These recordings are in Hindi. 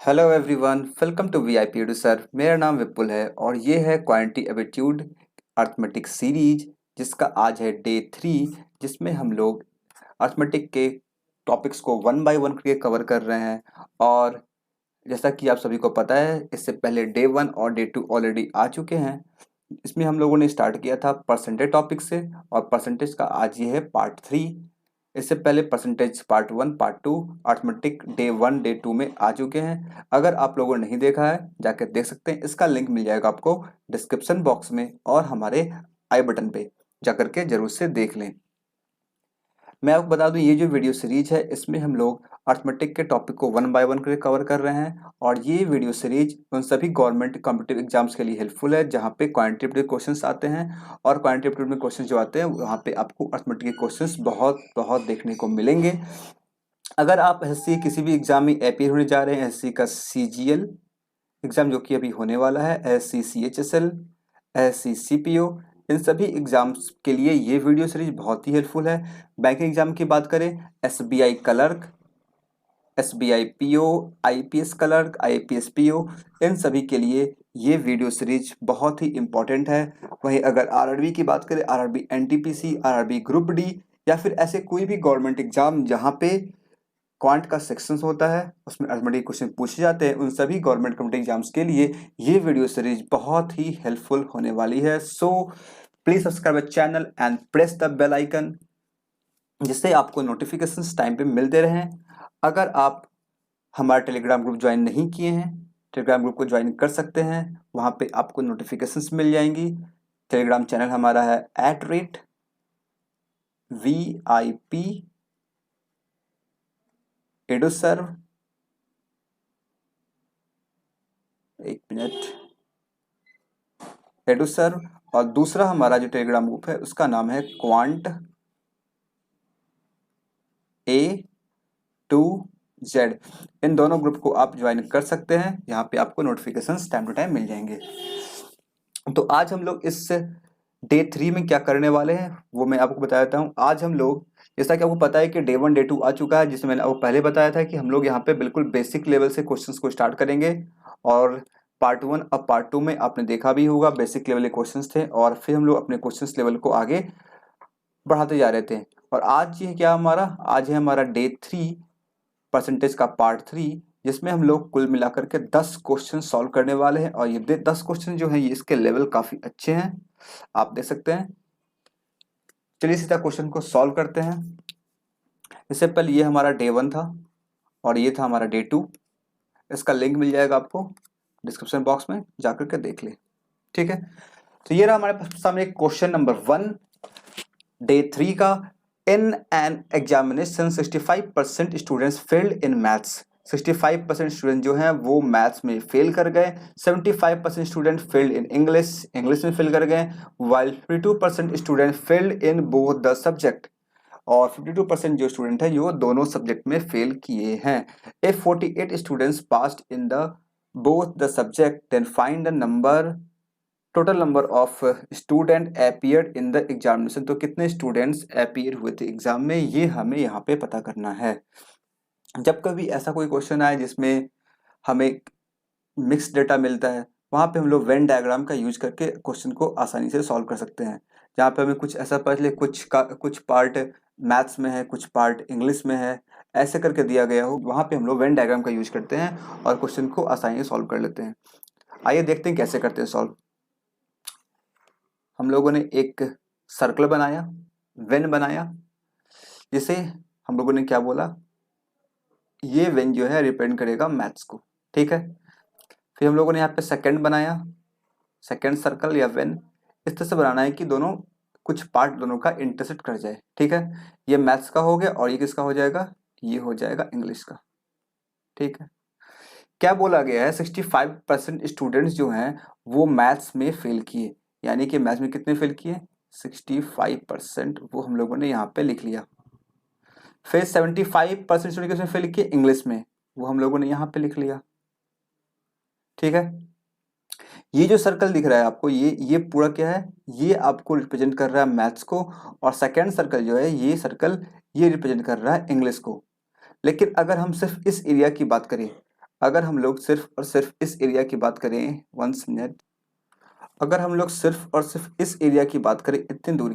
Hello everyone, welcome to VIP edu sir. मेरा नाम विपुल है और ये है क्वांटिटी एप्टीट्यूड अर्थमेटिक सीरीज जिसका आज है डे 3, जिसमें हम लोग अर्थमेटिक के टॉपिक्स को वन बाय वन करके कवर कर रहे हैं। और जैसा कि आप सभी को पता है, इससे पहले डे 1 और डे 2 ऑलरेडी आ चुके हैं। इसमें हम लोगों ने स्टार्ट किया था परसेंटेज टॉपिक से, और परसेंटेज का आज ये है पार्ट 3। इससे पहले percentage part 1 part 2 arithmetic day 1 day 2 में आ चुके हैं। अगर आप लोगों ने नहीं देखा है जाकर देख सकते हैं, इसका लिंक मिल जाएगा आपको डिस्क्रिप्शन बॉक्स में और हमारे आई बटन पे जाकर के जरूर से देख लें। मैं आपको बता दूं, ये जो वीडियो सीरीज है इसमें हम लोग अर्थमेटिक के टॉपिक को वन बाय वन करके कवर कर रहे हैं। और ये वीडियो सीरीज उन सभी गवर्नमेंट कॉम्पिटिटिव एग्जाम्स के लिए हेल्पफुल है जहाँ पे क्वांटिटेटिव क्वेश्चंस आते हैं। और क्वांटिटेटिव में क्वेश्चंस जो आते हैं वहाँ पे आपको अर्थमेटिक के क्वेश्चंस बहुत बहुत देखने को मिलेंगे। अगर आप एसएससी किसी भी एग्जाम में अपीयर होने जा रहे हैं, एसएससी का सीजीएल एग्जाम जो कि अभी होने वाला है, एसएससी सीएचएसएल, एसएससी सीपीओ, इन सभी एग्जाम्स के लिए ये वीडियो सीरीज बहुत ही हेल्पफुल है। बैंकिंग एग्जाम की बात करें, SBI clerk, SBI PO, IPS clerk, IPS PO, इन सभी के लिए ये वीडियो सीरीज बहुत ही इंपॉर्टेंट है। वहीं अगर आरआरबी की बात करें, RRB NTPC, RRB group D, या फिर ऐसे कोई भी गवर्नमेंट एग्जाम जहाँ पे क्वांट का सेक्शंस होता है, उसमें अर्थमेटिक क्वेश्चन पूछे जाते हैं, उन सभी गवर्नमेंट कॉम्पिटिटिव एग्जाम्स के लिए ये वीडियो सीरीज बहुत ही हेल्पफुल होने वाली है। So please subscribe channel and press the bell icon, जिससे आपको नोटिफिकेशंस टाइम पे मिलते रहें। अगर आप हमारा टेलीग्राम ग्रुप ज्वाइन नहीं किए हैं, टेलीग्राम ग्रुप को ज्वाइन कर सकते हैं, वहाँ पे आपको नोटिफिकेशंस मिल जाएंगी। टेलीग्राम चैनल हमारा है @VIP एडुसर्व, एक मिनट, एडुसर्व। और दूसरा हमारा जो टेलीग्राम ग्रुप है उसका नाम है क्वांट A to Z। इन दोनों ग्रुप को आप ज्वाइन कर सकते हैं, यहाँ पे आपको नोटिफिकेशंस टाइम टू टाइम मिल जाएंगे। तो आज हम लोग इस डे 3 में क्या करने वाले हैं वो मैं आपको बता देता हूँ। आज हम लोग, जैसा कि आपको पता है कि डे 1 डे 2 आ चुका है, जिसमें मैंने आपको पहले बताया था कि हम लोग यहाँ पे बिल्कुल बेसिक लेवल से क्वेश्चंस को स्टार्ट करेंगे। और पार्ट 1 अब पार्ट 2 में आपने देखा भी होगा, बेसिक लेवल के क्वेश्चंस थे और फिर हम लोग अपने क्वेश्चंस लेवल को आगे बढ़ाते जा रहे थे। और आज ये क्या हमारा, आज है हमारा डे 3 परसेंटेज का पार्ट 3, जिसमें हम लोग कुल मिलाकर के 10 क्वेश्चन सॉल्व करने वाले हैं। और ये 10 क्वेश्चन जो हैं ये इसके लेवल काफी अच्छे हैं, आप देख सकते हैं। चलिए सीधा क्वेश्चन को सॉल्व करते हैं। इससे पहले ये हमारा डे 1 था और ये था हमारा डे 2। इसका लिंक मिल जाएगा आपको डिस्क्रिप्शन बॉक्स में, जाकर के देख ले, ठीक है। तो ये रहा हमारे सामने क्वेश्चन नंबर 1 डे 3 का। In an examination 65% students failed in maths. 65% student जो हैं वो मैथ्स में फेल कर गए। 75% student failed in English, English में फेल कर गए। While 52% student failed in both the subject. और 52% जो स्टूडेंट है वो दोनों सब्जेक्ट में फेल किए हैं। If 48 students passed in the both the subject, then find the number, total number of student appeared in the examination. तो कितने स्टूडेंट्स अपीयर हुए थे एग्जाम में, ये हमें यहाँ पे पता करना है। जब कभी ऐसा कोई क्वेश्चन आए जिसमें हमें मिक्स डेटा मिलता है, वहाँ पे हम लोग वेन डायग्राम का यूज करके क्वेश्चन को आसानी से सॉल्व कर सकते हैं। जहाँ पे हमें कुछ ऐसा पता चले, कुछ पार्ट मैथ्स में है, कुछ पार्ट इंग्लिश में है, ऐसे करके दिया गया हो, वहाँ पे हम लोग वेन डायग्राम का यूज करते हैं और क्वेश्चन को आसानी से सॉल्व कर लेते हैं। आइए देखते हैं कैसे करते हैं सॉल्व। हम लोगों ने एक सर्कल बनाया, वेन बनाया, जिसे हम लोगों ने क्या बोला, ये वेन जो है रिप्रेजेंट करेगा मैथ्स को, ठीक है। फिर हम लोगों ने यहाँ पे सेकंड बनाया, सेकंड सर्कल या वेन इस तरह से बनाना है कि दोनों कुछ पार्ट दोनों का इंटरसेक्ट कर जाए, ठीक है। ये मैथ्स का हो गया और ये किसका हो जाएगा, ये हो जाएगा इंग्लिश का, ठीक है। क्या बोला गया है, 65% स्टूडेंट्स जो हैं वो मैथ्स में फेल किए, यानी कि मैथ्स में कितने फेल किए, 65%, वो हम लोगों ने यहाँ पे लिख लिया। फिर 75% स्टूडेंट किसमें फेल किए, इंग्लिश में, वो हम लोगों ने यहाँ पे लिख लिया, ठीक है। ये जो सर्कल दिख रहा है आपको, ये पूरा क्या है, ये आपको रिप्रेजेंट कर रहा है मैथ्स को। और सेकेंड सर्कल जो है, ये सर्कल ये रिप्रेजेंट कर रहा है इंग्लिश को। लेकिन अगर हम सिर्फ इस एरिया की बात करें, अगर हम लोग सिर्फ और सिर्फ इस एरिया की बात करें, 1 मिनट, अगर हम लोग सिर्फ और सिर्फ इस एरिया की बात करें, इतने दूर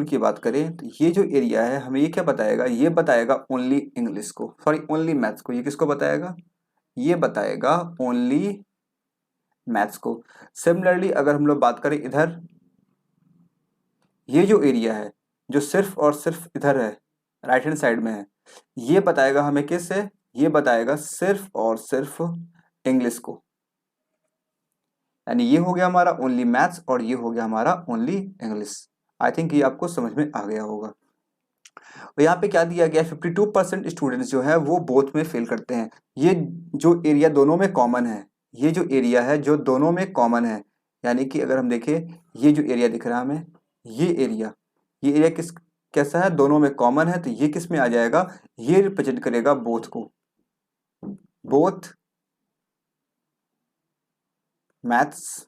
की बात करें, तो ये जो एरिया है हमें ये क्या बताएगा, ये बताएगा ओनली इंग्लिश को, सॉरी ओनली मैथ्स को। ये किसको बताएगा, ये बताएगा ओनली मैथ्स को। सिमिलरली अगर हम लोग बात करें इधर, ये जो एरिया है जो सिर्फ और सिर्फ इधर है, राइट हैंड साइड में है, ये बताएगा हमें किस है, ये बताएगा सिर्फ और सिर्फ इंग्लिश को। यानी ये हो गया हमारा ओनली मैथ्स और ये हो गया हमारा ओनली इंग्लिश। आई थिंक ये आपको समझ में आ गया होगा। और यहाँ पे क्या दिया गया है, 52% स्टूडेंट्स जो है वो बोथ में फेल करते हैं। ये जो एरिया दोनों में कॉमन है, ये जो एरिया है जो दोनों में कॉमन है, यानी कि अगर हम देखें ये जो एरिया दिख रहा है हमें, ये एरिया किस कैसा है, दोनों में कॉमन है, तो ये किस में आ जाएगा, ये रिप्रेजेंट करेगा बोथ को, बोथ मैथ्स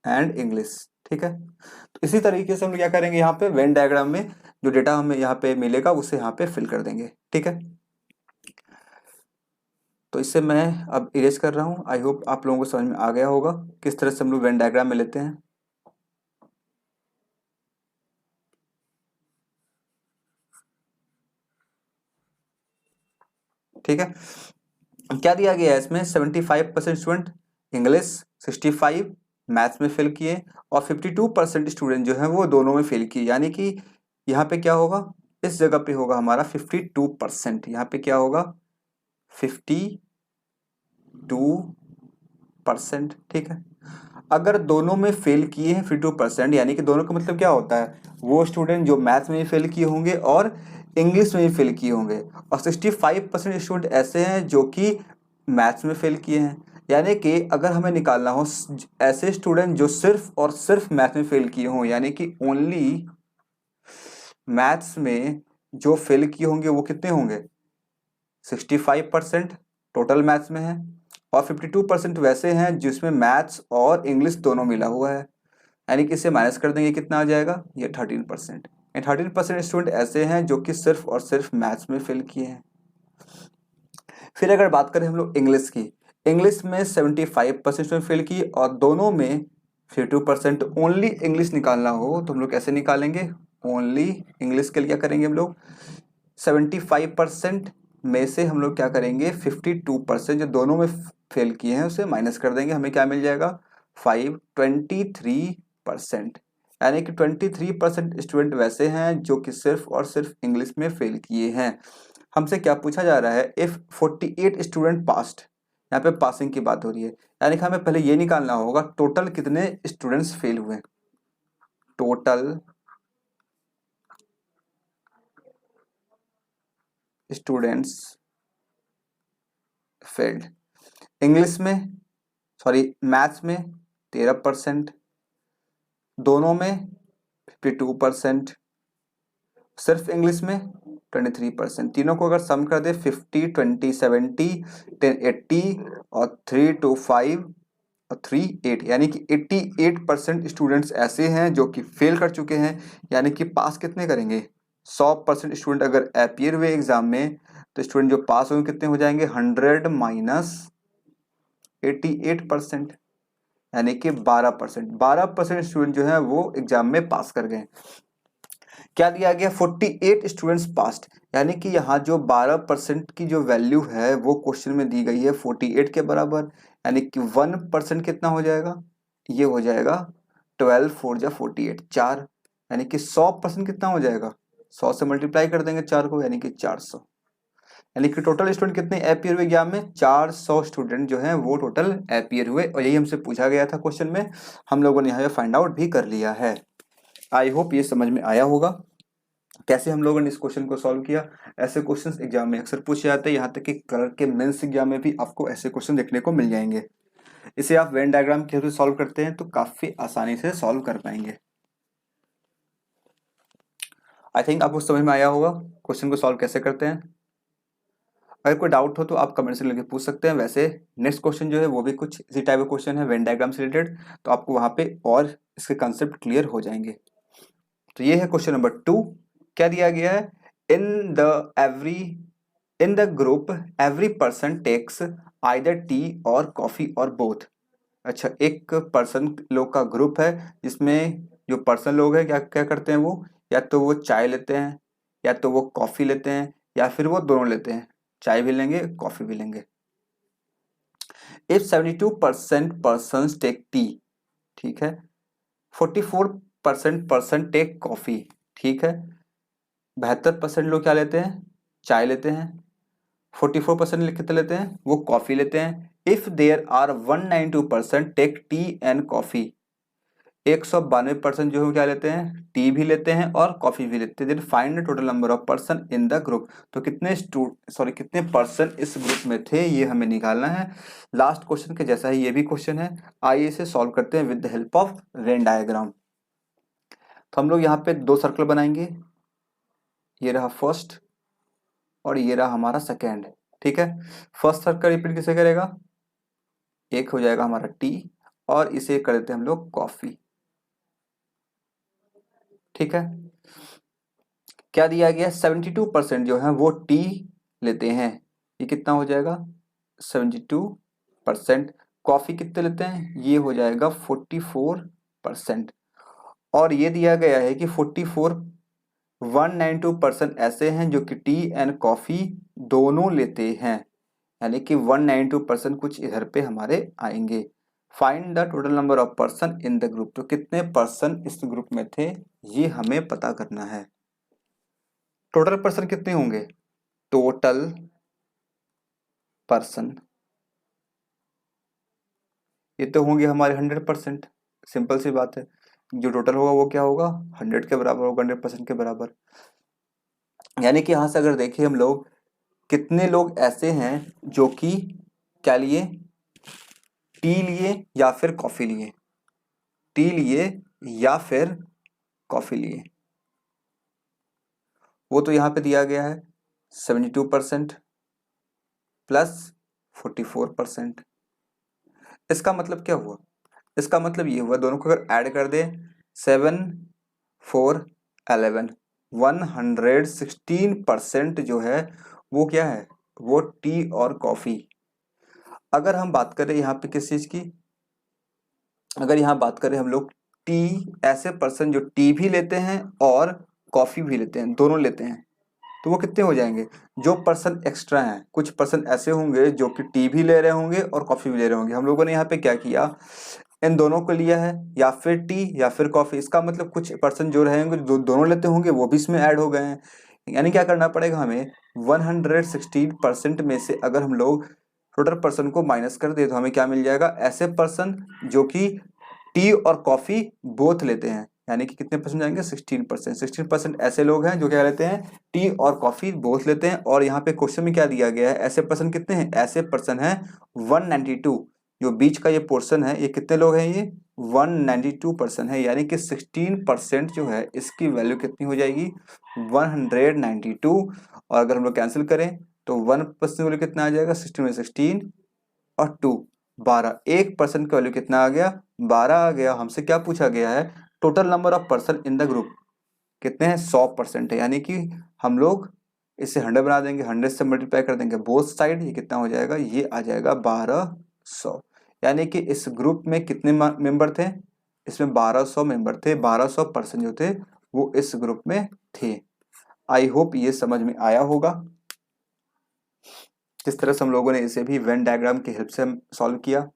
एंड इंग्लिश। ठीक है, तो इसी तरीके से हम क्या करेंगे, यहाँ पे वेन डायग्राम में जो डेटा हमें यहाँ पे मिलेगा उसे यहाँ पे फिल कर देंगे। ठीक है, तो इससे मैं अब इरेज कर रहा हूँ। आई होप आप लोगों को समझ में आ गया होगा किस तरह से हम लोग वेन डायग्राम में लेते हैं। ठीक है, क्या दिया गया है इसमें, 75% स्टूडेंट इंग्लिश, 65 मैथ्स में फेल किए और 52% स्टूडेंट जो है वो दोनों में फेल किए। यानी कि यहाँ पे क्या होगा, इस जगह पे होगा हमारा 52%, यहाँ पे क्या होगा 52%। ठीक है, अगर दोनों में फेल किए हैं 52%, यानी कि दोनों का मतलब क्या होता है, वो स्टूडेंट जो मैथ्स में भी फेल किए होंगे और इंग्लिश में भी फेल किए होंगे, और 65% स्टूडेंट ऐसे हैं जो कि मैथ्स में फेल किए हैं। यानी कि अगर हमें निकालना हो ऐसे स्टूडेंट जो सिर्फ और सिर्फ मैथ्स में फेल किए हों, यानी कि ओनली मैथ्स में जो फेल किए होंगे वो कितने होंगे, 65% टोटल मैथ्स में है, और 52% वैसे हैं जिसमें मैथ्स और इंग्लिश दोनों मिला हुआ है। यानी कि इसे माइनस कर देंगे, कितना आ जाएगा, ये 13%। 13% स्टूडेंट ऐसे हैं जो कि सिर्फ और सिर्फ मैथ्स में फेल किए हैं। फिर अगर बात करें हम लोग इंग्लिश की, इंग्लिश में 75% स्टूडेंट फेल किए और दोनों में 52%। ओनली इंग्लिश निकालना हो तो हम लोग कैसे निकालेंगे, ओनली इंग्लिश के लिए क्या करेंगे हम लोग, 75% में से हम लोग क्या करेंगे, 52% जो दोनों में फेल किए हैं उसे माइनस कर देंगे, हमें क्या मिल जाएगा 23%। यानी कि 23% स्टूडेंट वैसे हैं जो कि सिर्फ और सिर्फ इंग्लिश में फेल किए हैं। हमसे क्या पूछा जा रहा है, इफ 48 स्टूडेंट पास्ड, यहाँ पे पासिंग की बात हो रही है, यानी कि हमें पहले ये निकालना होगा टोटल कितने स्टूडेंट्स फेल हुए, टोटल स्टूडेंट्स फेल्ड। इंग्लिश में, सॉरी मैथ्स में 13%, दोनों में 52%, सिर्फ इंग्लिश में 23%। तीनों को अगर सम कर दे 50, 20, 70, 10, 80 और 3, 2, 5 और 3, 8, यानी कि 88% स्टूडेंट्स ऐसे हैं जो कि फेल कर चुके हैं। यानी कि पास कितने करेंगे, 100% स्टूडेंट अगर अपीयर हुए एग्जाम में तो स्टूडेंट जो पास होंगे कितने हो जाएंगे, 100 माइनस 88%, यानी कि 12% स्टूडेंट जो है वो एग्जाम में पास कर गए। क्या दिया गया, 48 स्टूडेंट्स पास्ड, यानी कि यहाँ जो 12% की जो वैल्यू है वो क्वेश्चन में दी गई है 48 के बराबर। यानी कि 1% कितना हो जाएगा, ये हो जाएगा 12 4 जा 48, 4, यानी कि 100% कितना हो जाएगा, 100 से मल्टीप्लाई कर देंगे 4 को, यानी कि 400। यानी कि टोटल स्टूडेंट कितने अपीयर हुए एग्जाम में, 400 स्टूडेंट जो हैं वो टोटल अपीयर हुए, और यही हमसे पूछा गया था क्वेश्चन में, हम लोगों ने यहाँ पे फाइंड आउट भी कर लिया है। आई होप ये समझ में आया होगा कैसे हम लोगों ने इस क्वेश्चन को सॉल्व किया। ऐसे क्वेश्चंस एग्जाम में अक्सर पूछे जाते हैं, यहाँ तक कि कलर के मेंस एग्जाम में भी आपको ऐसे क्वेश्चन देखने को मिल जाएंगे। इसे आप वेन डायग्राम के थ्रू सॉल्व करते हैं तो काफी आसानी से सॉल्व कर पाएंगे। आई थिंक आपको समझ में आया होगा क्वेश्चन को सॉल्व कैसे करते हैं। अगर कोई डाउट हो तो आप कमेंट से लेके पूछ सकते हैं। वैसे नेक्स्ट क्वेश्चन जो है वो भी कुछ इसी टाइप का क्वेश्चन है वेन डायग्राम से रिलेटेड, तो आपको वहां पे और इसके कंसेप्ट क्लियर हो जाएंगे। तो ये है क्वेश्चन नंबर 2। क्या दिया गया है, in the every in the group every person takes either tea or coffee or both. अच्छा, एक पर्सन लोग का ग्रुप है जिसमें जो पर्सन लोग हैं क्या क्या करते हैं, वो या तो वो चाय लेते हैं, या तो वो कॉफी लेते हैं, या फिर वो दोनों लेते हैं, चाय भी लेंगे कॉफी भी लेंगे। इफ 72% पर्सन टेक टी, ठीक है, 44% पर्सन टेक कॉफी, ठीक है, 72% लोग क्या लेते हैं, चाय लेते हैं, 44% कितने लेते हैं, वो कॉफी लेते हैं। If there are 192% take tea and coffee, 192% जो है क्या लेते हैं, टी भी लेते हैं और कॉफी भी लेते हैं। Then find the total number of person in the group, तो कितने पर्सन इस ग्रुप में थे ये हमें निकालना है। लास्ट क्वेश्चन के जैसा ही ये भी क्वेश्चन है, आइए इसे सॉल्व करते हैं with the help of Venn diagram. तो हम लोग यहाँ पे दो सर्कल बनाएंगे, ये रहा फर्स्ट और ये रहा हमारा सेकेंड, ठीक है। फर्स्ट सर्कल रिपीट किसे करेगा, एक हो जाएगा हमारा टी और इसे कर देते हैं हम लोग कॉफी, ठीक है। क्या दिया गया, 72% जो है वो टी लेते हैं, ये कितना हो जाएगा 72%। कॉफी कितने लेते हैं, ये हो जाएगा 44%। और ये दिया गया है कि 192% ऐसे हैं जो कि टी एंड कॉफी दोनों लेते हैं, यानी कि 192% कुछ इधर पे हमारे आएंगे। Find the total number of person in the group, तो कितने पर्सन इस ग्रुप में थे ये हमें पता करना है। टोटल पर्सन कितने होंगे, टोटल पर्सन ये तो होंगे हमारे 100%, सिंपल सी बात है। जो टोटल होगा वो क्या होगा, 100 के बराबर होगा, 100% के बराबर। यानी कि यहां से अगर देखें हम लोग, कितने लोग ऐसे हैं जो कि क्या लिए, टी लिए या फिर कॉफी लिए, टी लिए या फिर कॉफी लिए, वो तो यहाँ पे दिया गया है 72% प्लस 44%। इसका मतलब क्या हुआ, इसका मतलब ये हुआ दोनों को अगर ऐड कर दे 7 4 11 116% जो है वो क्या है, वो टी और कॉफी। अगर हम बात करें यहाँ पे किस चीज की, अगर यहाँ बात करें हम लोग टी, ऐसे पर्सन जो टी भी लेते हैं और कॉफी भी लेते हैं, दोनों लेते हैं, तो वो कितने हो जाएंगे, जो पर्सन एक्स्ट्रा हैं, कुछ पर्सन ऐसे होंगे जो कि टी भी ले रहे होंगे और कॉफी भी ले रहे होंगे। हम लोगों ने यहाँ पे क्या किया, इन दोनों को लिया है, या फिर टी या फिर कॉफी। इसका मतलब कुछ पर्सन जो रहेंगे दोनों लेते होंगे वो भी इसमें ऐड हो गए हैं। यानी क्या करना पड़ेगा हमें, 116% में से अगर हम लोग टोटल पर्सन को माइनस कर दे तो हमें क्या मिल जाएगा, ऐसे पर्सन जो कि टी और कॉफी बोथ लेते हैं, यानी कि कितने परसेंट जाएंगे, 16%। 16% ऐसे लोग हैं जो क्या लेते हैं, टी और कॉफी बोथ लेते हैं। और यहाँ पे क्वेश्चन में क्या दिया गया है, ऐसे पर्सन कितने हैं, ऐसे पर्सन हैं 192, जो बीच का ये पोर्शन है ये कितने लोग हैं, ये 192% है, यानी कि 16% जो है इसकी वैल्यू कितनी हो जाएगी, 192। और अगर हम लोग कैंसिल करें तो 1% वैल्यू कितना आ जाएगा, 16 में 16 और 2 12, 1% का वैल्यू कितना आ गया, 12 आ गया। हमसे क्या पूछा गया है, total number of person in the group कितने हैं, 100% है, यानी कि हम लोग इसे 100 बना देंगे, 100 से मल्टीप्लाई कर देंगे बोथ साइड, ये कितना हो जाएगा, ये आ जाएगा 1200। यानी कि इस ग्रुप में कितने मेंबर थे, इसमें 1200 मेंबर थे, 1200 पर्सन जो थे वो इस ग्रुप में थे। आई होप ये समझ में आया होगा। जिस तरह से हम लोगों ने इसे भी वेन डायग्राम की हेल्प से सॉल्व किया।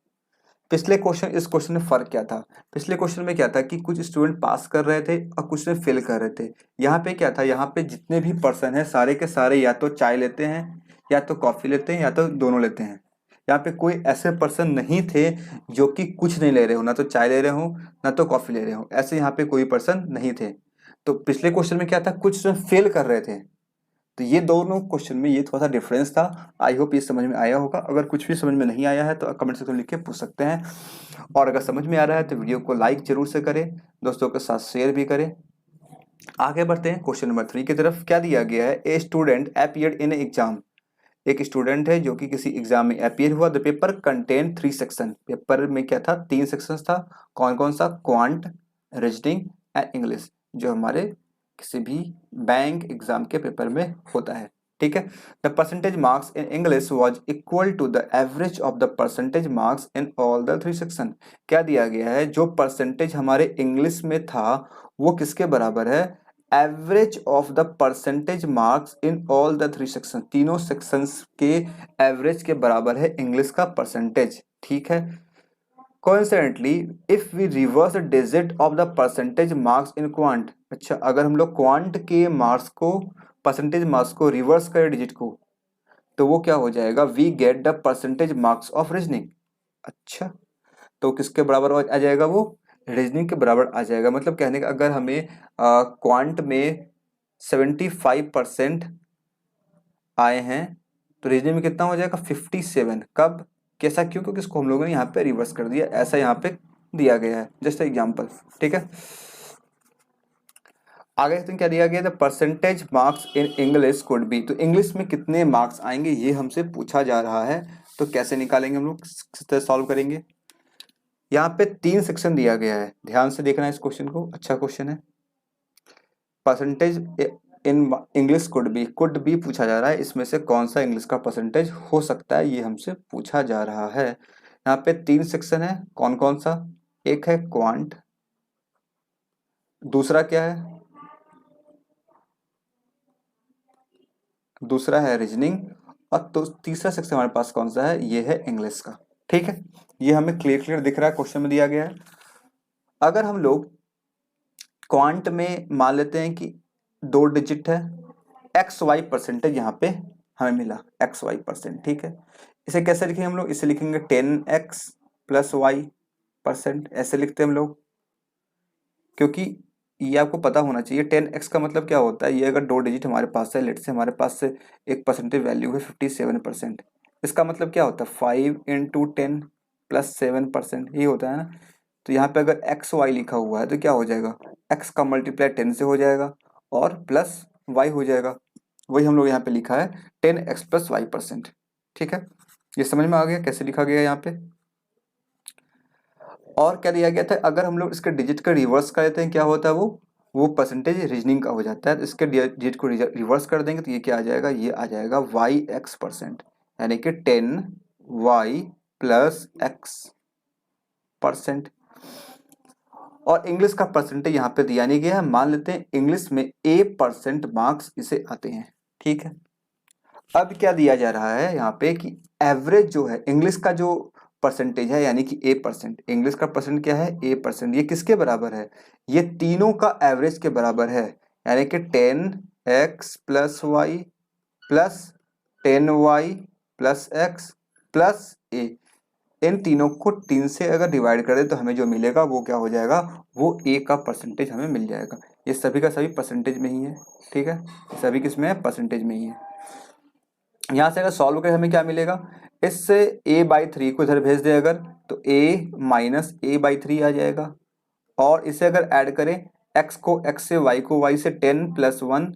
पिछले क्वेश्चन इस क्वेश्चन में फर्क क्या था, पिछले क्वेश्चन में क्या था कि कुछ स्टूडेंट पास कर रहे थे और कुछ ने फेल कर रहे थे। यहाँ पे क्या था, यहाँ पे जितने भी पर्सन है सारे के सारे या तो चाय लेते हैं या तो कॉफी लेते हैं या तो दोनों लेते हैं। यहाँ पे कोई ऐसे पर्सन नहीं थे जो कि कुछ नहीं ले रहे हो, ना तो चाय ले रहे हो ना तो कॉफी ले रहे हो, ऐसे यहाँ पे कोई पर्सन नहीं थे। तो पिछले क्वेश्चन में क्या था, कुछ स्टूडेंट फेल कर रहे थे। तो ये दोनों क्वेश्चन में ये थोड़ा सा डिफरेंस था। आई होप ये समझ में आया होगा। अगर कुछ भी समझ में नहीं आया है तो कमेंट सेक्शन में लिख के पूछ सकते हैं, और अगर समझ में आ रहा है तो वीडियो को लाइक जरूर से करें, दोस्तों के साथ शेयर भी करें। आगे बढ़ते हैं क्वेश्चन नंबर 3 की तरफ। क्या दिया गया है, a student appeared in exam, एक स्टूडेंट है जो कि किसी एग्जाम में अपीयर हुआ। The paper contain 3 section, paper में क्या था, 3 सेक्शन था। कौन कौन सा, क्वांट, रीजनिंग एंड इंग्लिश, जो हमारे किसी भी बैंक एग्जाम के पेपर में होता है, ठीक है। The percentage marks in English was equal to the average of the percentage marks in all the 3 section. क्या दिया गया है, जो परसेंटेज हमारे इंग्लिश में था वो किसके बराबर है, average of the percentage marks in all the 3 section, तीनों सेक्शंस के एवरेज के बराबर है इंग्लिश का परसेंटेज। ठीक है। Coincidentally, if we reverse the digit of the percentage marks in quant, अच्छा अगर हम लोग क्वांट के मार्क्स को, परसेंटेज मार्क्स को रिवर्स करें डिजिट को, तो वो क्या हो जाएगा, we get the percentage marks of reasoning. अच्छा, तो किसके बराबर आ जाएगा वो, रीजनिंग के बराबर आ जाएगा। मतलब कहने का अगर हमें क्वांट में 75% आए हैं तो रीजनिंग में कितना हो जाएगा 57। कब, कैसा, क्यों, क्योंकि इसको हम लोगों ने यहाँ पे रिवर्स कर दिया, ऐसा यहाँ पे दिया गया है, जस्ट एग्जांपल। ठीक है। आगे तो क्या दिया गया, the percentage marks in English could be, तो इंग्लिश में कितने मार्क्स आएंगे ये हमसे पूछा जा रहा है। तो कैसे निकालेंगे हम लोग, किस तरह सॉल्व करेंगे। यहाँ पे 3 सेक्शन दिया गया है, ध्यान से देखना इस क्वेश्चन को, अच्छा क्वेश्चन है। Percentage in English could be पूछा जा रहा है, इसमें से कौन सा इंग्लिश का परसेंटेज हो सकता है ये हमसे पूछा जा रहा है। यहाँ पे 3 सेक्शन है, कौन कौन सा, एक है क्वांट, दूसरा क्या है, दूसरा है रीजनिंग, और तो तीसरा सेक्शन हमारे पास कौन सा है, ये है इंग्लिश का। ठीक है, ये हमें क्लियर दिख रहा है, क्वेश्चन में दिया गया है। अगर हम लोग क्वांट में मान लेते हैं कि 2 डिजिट है, एक्स वाई परसेंटेज यहाँ पे हमें मिला, एक्स वाई परसेंट। ठीक है, इसे कैसे लिखेंगे हम लोग, इसे लिखेंगे 10x प्लस वाई परसेंट, ऐसे लिखते हैं हम लोग, क्योंकि ये आपको पता होना चाहिए 10x का मतलब क्या होता है। ये अगर 2 डिजिट हमारे पास है, लेट से हमारे पास से एक परसेंटेज वैल्यू है 57%, इसका मतलब क्या होता है 5 इंटू 10 प्लस 7%, ये होता है ना। तो यहाँ पे अगर एक्स वाई लिखा हुआ है तो क्या हो जाएगा, एक्स का मल्टीप्लाई 10 से हो जाएगा और प्लस वाई हो जाएगा, वही हम लोग यहाँ पे लिखा है 10x प्लस वाई परसेंट। ठीक है, ये समझ में आ गया कैसे लिखा गया यहाँ पे। और क्या दिया गया था, अगर हम लोग इसके डिजिट का रिवर्स कर देते हैं क्या होता है, वो परसेंटेज रीजनिंग का हो जाता है। तो इसके डिजिट को रिवर्स कर देंगे तो ये क्या आ जाएगा, ये आ जाएगा वाई एक्स परसेंट, यानी कि 10y प्लस एक्स परसेंट। और इंग्लिश का परसेंटेज यहाँ पे दिया नहीं गया है, मान लेते हैं इंग्लिश में A% मार्क्स इसे आते हैं। ठीक है, अब क्या दिया जा रहा है यहाँ पे कि एवरेज जो है इंग्लिश का जो परसेंटेज है, यानी कि A%, इंग्लिश का परसेंट क्या है A%, ये किसके बराबर है, ये तीनों का एवरेज के बराबर है, यानी कि 10x plus Y plus 10y plus X plus A, इन तीनों को 3 से अगर डिवाइड कर दे तो हमें जो मिलेगा वो क्या हो जाएगा, वो ए का परसेंटेज हमें मिल जाएगा। ये सभी का सभी परसेंटेज में ही है। ठीक है, सभी किसमें है, परसेंटेज में ही है। यहाँ से अगर सॉल्व करें हमें क्या मिलेगा, इससे a/3 को इधर भेज दे अगर, तो a माइनस a/3 आ जाएगा। और इसे अगर ऐड करें, x को x से, y को y से, 10 प्लस 1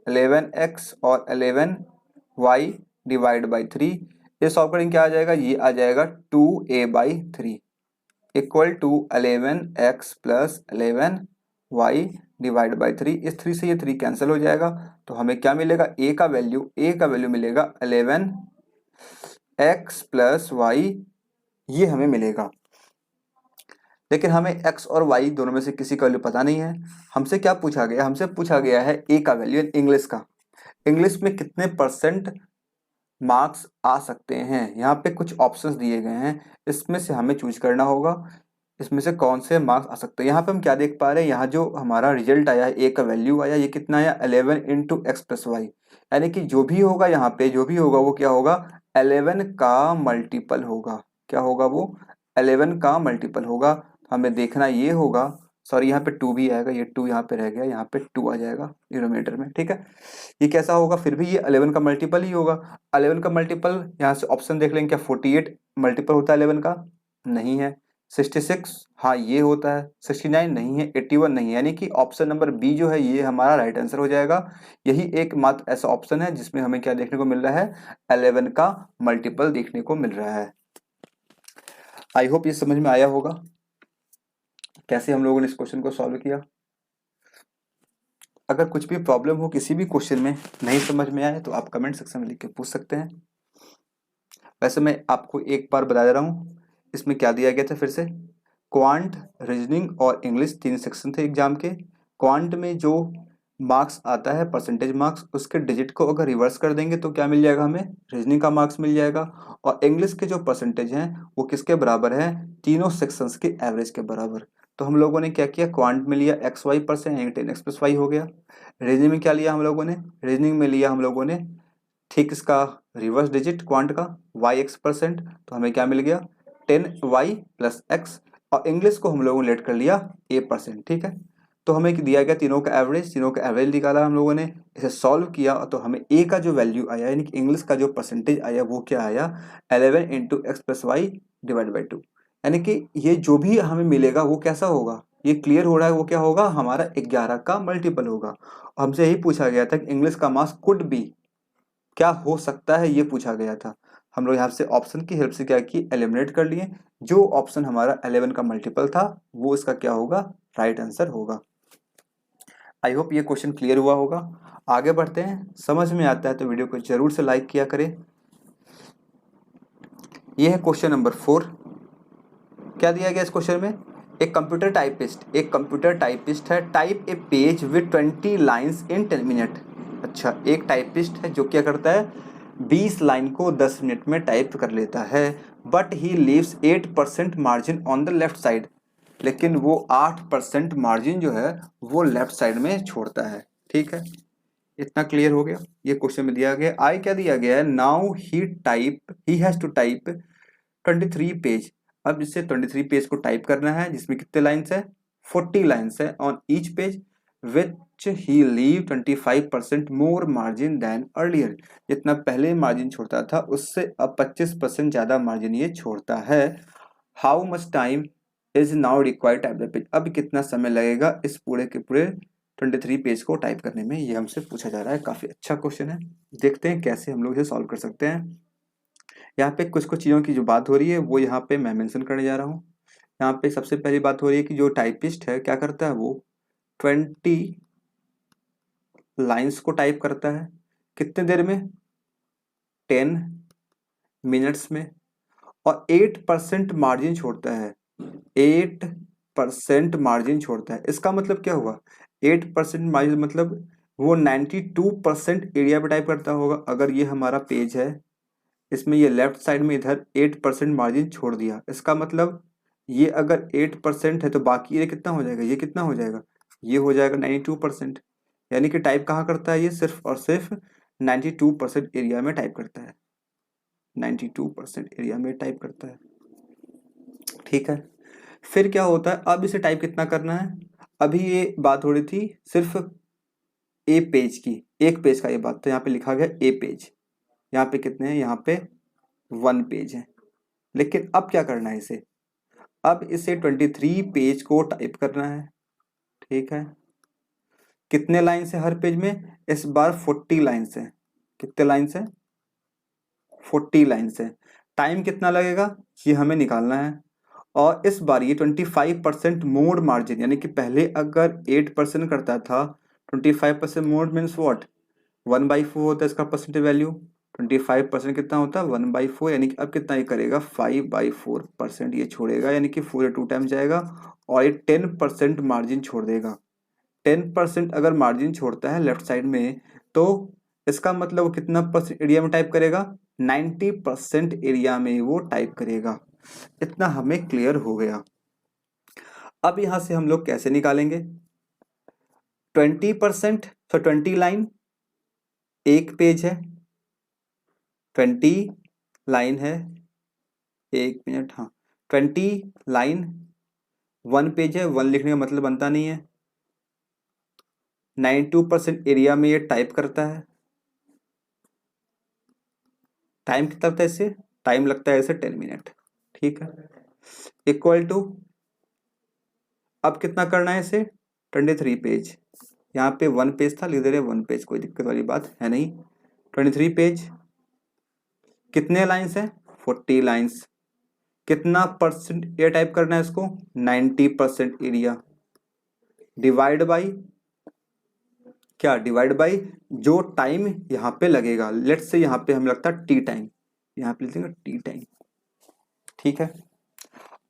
11x और 11y डिवाइड बाई 3, ये सॉल्व करेंगे क्या आ जाएगा, ये आ जाएगा 2a/3 equal to 11x plus 11y divide by 3। इस 3 से ये 3 कैंसिल हो जाएगा, तो हमें क्या मिलेगा, a का वैल्यू मिलेगा 11x प्लस वाई, ये हमें मिलेगा। लेकिन हमें x और y दोनों में से किसी का वैल्यू पता नहीं है। हमसे क्या पूछा गया, हमसे पूछा गया है a का वैल्यू, इंग्लिश का, इंग्लिश में कितने परसेंट मार्क्स आ सकते हैं। यहाँ पे कुछ ऑप्शंस दिए गए हैं, इसमें से हमें चूज करना होगा इसमें से कौन से मार्क्स आ सकते हैं। यहाँ पे हम क्या देख पा रहे हैं, यहाँ जो हमारा रिजल्ट आया है, ए का वैल्यू आया, ये कितना आया 11 इंटू एक्स प्लस वाई, यानी कि जो भी होगा यहाँ पे, जो भी होगा वो क्या होगा, 11 का मल्टीपल होगा। क्या होगा वो, 11 का मल्टीपल होगा। हमें देखना ये होगा, सॉरी यहाँ पे 2 भी आएगा, ये 2 यहाँ पे रह गया, यहाँ पे 2 आ जाएगा डिनोमिनेटर में। ठीक है, ये कैसा होगा, फिर भी ये 11 का मल्टीपल ही होगा। 11 का मल्टीपल यहाँ से ऑप्शन देख लेंगे, क्या 48 मल्टीपल होता है 11 का, नहीं है। 66, हाँ ये होता है। 69 नहीं है। 81 नहीं है, यानी कि ऑप्शन नंबर बी जो है ये हमारा राइट आंसर हो जाएगा। यही एक मात्र ऐसा ऑप्शन है जिसमें हमें क्या देखने को मिल रहा है, 11 का मल्टीपल देखने को मिल रहा है। आई होप ये समझ में आया होगा कैसे हम लोगों ने इस क्वेश्चन को सॉल्व किया। अगर कुछ भी प्रॉब्लम हो किसी भी क्वेश्चन में नहीं समझ में आए तो आप कमेंट सेक्शन में लिख के पूछ सकते हैं। वैसे मैं आपको एक बार बता दे रहा हूँ इसमें क्या दिया गया था फिर से। क्वांट, रीजनिंग और इंग्लिश 3 सेक्शन थे एग्जाम के। क्वांट में जो मार्क्स आता है परसेंटेज मार्क्स, उसके डिजिट को अगर रिवर्स कर देंगे तो क्या मिल जाएगा हमें, रीजनिंग का मार्क्स मिल जाएगा। और इंग्लिश के जो परसेंटेज हैं वो किसके बराबर है, तीनों सेक्शंस के एवरेज के बराबर। तो हम लोगों ने क्या किया, क्वांट में लिया XY% यानी 10x+y हो गया। रीजनिंग में क्या लिया हम लोगों ने, रीजनिंग में लिया हम लोगों ने ठीक इसका रिवर्स डिजिट क्वांट का YX%, तो हमें क्या मिल गया 10y+x। और इंग्लिश को हम लोगों ने लेट कर लिया A%। ठीक है, तो हमें दिया गया तीनों का एवरेज, तीनों का एवरेज निकाला हम लोगों ने, इसे सॉल्व किया तो हमें A का जो वैल्यू आया यानी कि इंग्लिश का जो परसेंटेज आया वो क्या आया 11 × x+y/2। यानी कि ये जो भी हमें मिलेगा वो कैसा होगा, ये क्लियर हो रहा है वो क्या होगा, हमारा 11 का मल्टीपल होगा। हमसे यही पूछा गया था कि इंग्लिश का मार्क्स कुड बी, क्या हो सकता है ये पूछा गया था। हम लोग यहाँ से ऑप्शन की हेल्प से क्या की, एलिमिनेट कर लिए। जो ऑप्शन हमारा 11 का मल्टीपल था वो इसका क्या होगा, राइट आंसर होगा। आई होप ये क्वेश्चन क्लियर हुआ होगा। आगे बढ़ते हैं, समझ में आता है तो वीडियो को जरूर से लाइक किया करें। यह है क्वेश्चन नंबर 4। क्या दिया गया इस क्वेश्चन में, एक कंप्यूटर टाइपिस्ट है, type A page with 20 lines in 10 minute. अच्छा, एक टाइपिस्ट है जो क्या करता है 20 लाइन को 10 मिनट में टाइप कर लेता है। But he leaves 8% margin on the left side, लेकिन वो 8% मार्जिन जो है वो लेफ्ट साइड में छोड़ता है। ठीक है, इतना क्लियर हो गया। ये क्वेश्चन में दिया गया, आई क्या दिया गया है, now he has to type 23 page. अब इससे 23 पेज को टाइप करना है जिसमें कितने लाइन्स है, 40 लाइन्स है on each page, which he leave 25% more margin than earlier. जितना पहले मार्जिन छोड़ता था उससे अब 25% ज्यादा मार्जिन ये छोड़ता है। How much time is now required type the page. अब कितना समय लगेगा इस पूरे के पूरे 23 पेज को टाइप करने में, ये हमसे पूछा जा रहा है। काफी अच्छा क्वेश्चन है, देखते हैं कैसे हम लोग इसे सॉल्व कर सकते हैं। यहाँ पे कुछ कुछ चीज़ों की जो बात हो रही है वो यहाँ पे मैं मेंशन करने जा रहा हूँ। यहाँ पे सबसे पहली बात हो रही है कि जो टाइपिस्ट है क्या करता है, वो 20 लाइंस को टाइप करता है कितने देर में, 10 मिनट्स में। और 8% मार्जिन छोड़ता है, 8% मार्जिन छोड़ता है। इसका मतलब क्या हुआ, 8% मार्जिन मतलब वो 92% एरिया पे टाइप करता होगा। अगर ये हमारा पेज है, इसमें ये लेफ्ट साइड में इधर 8% मार्जिन छोड़ दिया, इसका मतलब ये अगर 8% है तो बाकी ये कितना हो जाएगा, ये कितना हो जाएगा, ये हो जाएगा 92%। यानी कि टाइप कहाँ करता है, ये सिर्फ और सिर्फ 92% एरिया में टाइप करता है, 92% एरिया में टाइप करता है। ठीक है, फिर क्या होता है, अब इसे टाइप कितना करना है। अभी ये बात हो रही थी सिर्फ ए पेज की, एक पेज का ये बात, तो यहाँ पे लिखा गया ए पेज। यहाँ पे कितने हैं, यहाँ पे 1 पेज है। लेकिन अब क्या करना है इसे, अब इसे 23 पेज को टाइप करना है। ठीक है, कितने लाइन है हर पेज में, इस बार 40 लाइन है। कितने लाइन है, 40 लाइन है। टाइम कितना लगेगा ये हमें निकालना है। और इस बार ये 25% मोर मार्जिन, यानी कि पहले अगर 8% करता था, 25% मोर मीन्स व्हाट, 1/4 होता है इसका परसेंटेज वैल्यू। 25% कितना होता है 1/4, यानी कि अब कितना ये करेगा 5/4% ये छोड़ेगा, यानी कि 4 2 टाइम जाएगा। और ये 10% मार्जिन छोड़ देगा। 10% अगर मार्जिन छोड़ता है लेफ्ट साइड में तो इसका मतलब वो कितना परसेंट एरिया में टाइप करेगा, 90% एरिया में वो टाइप करेगा। इतना हमें क्लियर हो गया। अब यहां से हम लोग कैसे निकालेंगे, 20%, तो 20 लाइन एक पेज है, 20 लाइन है, एक मिनट, हाँ 20 लाइन 1 पेज है, 1 लिखने का मतलब बनता नहीं है। 92% एरिया में ये टाइप करता है। टाइम कितना लगता है इससे, टाइम लगता है इसे 10 मिनट। ठीक है, इक्वल टू, अब कितना करना है इसे 23 पेज। यहाँ पे 1 पेज था, लिख दे रहे 1 पेज, कोई दिक्कत वाली बात है नहीं। 23 पेज, कितने लाइन्स हैं 40 लाइन्स। कितना परसेंट एरिया टाइप करना है इसको, 90% एरिया, डिवाइड बाई क्या, डिवाइड बाई जो टाइम यहाँ पे लगेगा। लेट्स से यहाँ पे हमें लगता है टी टाइम, यहाँ पे लिखेंगे टी टाइम। ठीक है,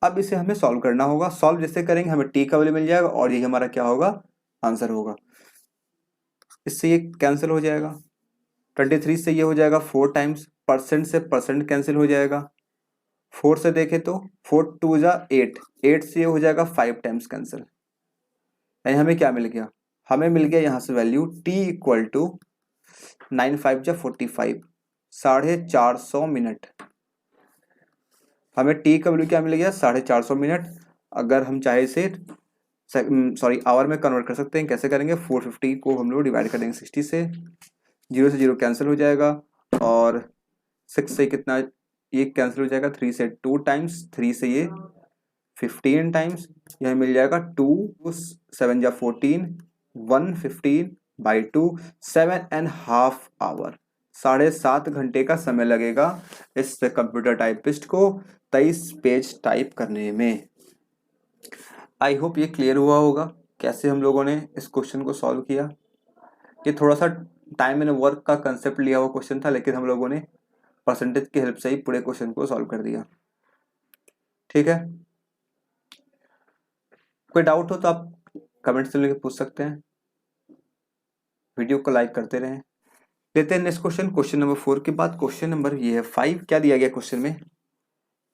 अब इसे हमें सॉल्व करना होगा। सॉल्व जैसे करेंगे हमें टी का वैल्यू मिल जाएगा और ये हमारा क्या होगा, आंसर होगा। इससे ये कैंसिल हो जाएगा, 23 से ये हो जाएगा 4 टाइम्स, परसेंट से परसेंट कैंसिल हो जाएगा। 4 से देखें तो 4 2 जा 8, 8 से ये हो जाएगा 5 टाइम्स कैंसिल। यानी हमें क्या मिल गया, हमें मिल गया यहाँ से वैल्यू t इक्वल टू 9 5 जा 45, 450 मिनट। हमें t का वैल्यू क्या मिल गया, 450 मिनट। अगर हम चाहे इसे आवर में कन्वर्ट कर सकते हैं। कैसे करेंगे, 450 को हम लोग डिवाइड कर देंगे 60 से, 0 से 0 कैंसिल हो जाएगा और 6 से कितना ये कैंसिल हो जाएगा, 3 से 2 टाइम्स, 3 से ये 15 टाइम्स। यह मिल जाएगा 2 7 जा 14, 115 बाई 2, 7.5 आवर, 7.5 घंटे का समय लगेगा इस कंप्यूटर टाइपिस्ट को 23 पेज टाइप करने में। आई होप ये क्लियर हुआ होगा कैसे हम लोगों ने इस क्वेश्चन को सॉल्व किया। ये थोड़ा सा टाइम एंड वर्क का कंसेप्ट लिया हुआ क्वेश्चन था, लेकिन हम लोगों ने परसेंटेज की हेल्प से ही पूरे क्वेश्चन को सॉल्व कर दिया। ठीक है, कोई डाउट हो तो आप कमेंट से लेके पूछ सकते हैं। वीडियो को लाइक करते रहें। लेते हैं नेक्स्ट क्वेश्चन, क्वेश्चन नंबर 4 के बाद क्वेश्चन नंबर ये है 5। क्या दिया गया क्वेश्चन में,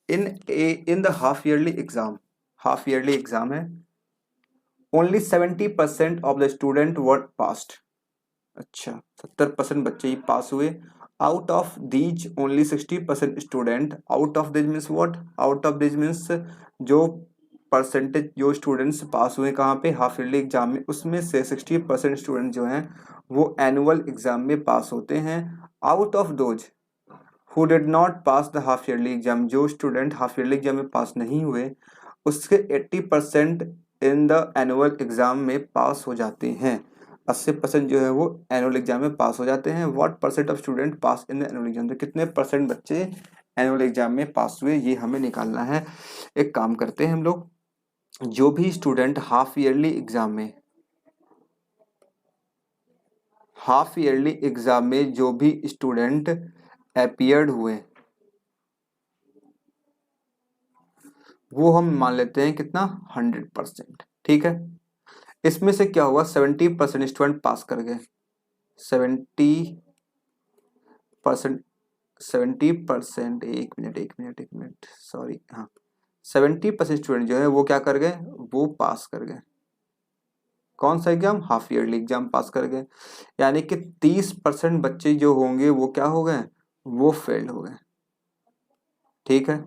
in the half yearly exam, half yearly exam है, only 70% of the student were passed. अच्छा, 70% बच्चे ही पास हुए। Out of these only 60% student, out of this means what, out of this means जो परसेंटेज जो स्टूडेंट्स पास हुए कहाँ पे, हाफ ईयरली एग्जाम में, उसमें से 60% स्टूडेंट जो हैं वो एनुअल एग्जाम में पास होते हैं। Out of those who did not pass the half yearly exam, जो स्टूडेंट हाफ ईयरली एग्जाम में पास नहीं हुए उसके 80% इन द एनुअल एग्जाम में पास हो जाते हैं। 80% जो है वो एनुअल एग्जाम में पास हो जाते हैं। What percent of student pass in the annual exam, तो कितने परसेंट बच्चे एनुअल एग्जाम में पास हुए, ये हमें निकालना है। एक काम करते हैं हम लोग, जो भी स्टूडेंट हाफ ईयरली एग्जाम में, हाफ ईयरली एग्जाम में जो भी स्टूडेंट अपीयर्ड हुए वो हम मान लेते हैं कितना, 100%। ठीक है, इसमें से क्या हुआ, 70% स्टूडेंट पास कर गए, 70%, 70%, एक मिनट सॉरी, हाँ 70% स्टूडेंट जो है वो क्या कर गए, वो पास कर गए। कौन सा एग्जाम, हाफ ईयरली एग्जाम पास कर गए। यानी कि 30% बच्चे जो होंगे वो क्या हो गए, वो फेल हो गए। ठीक है,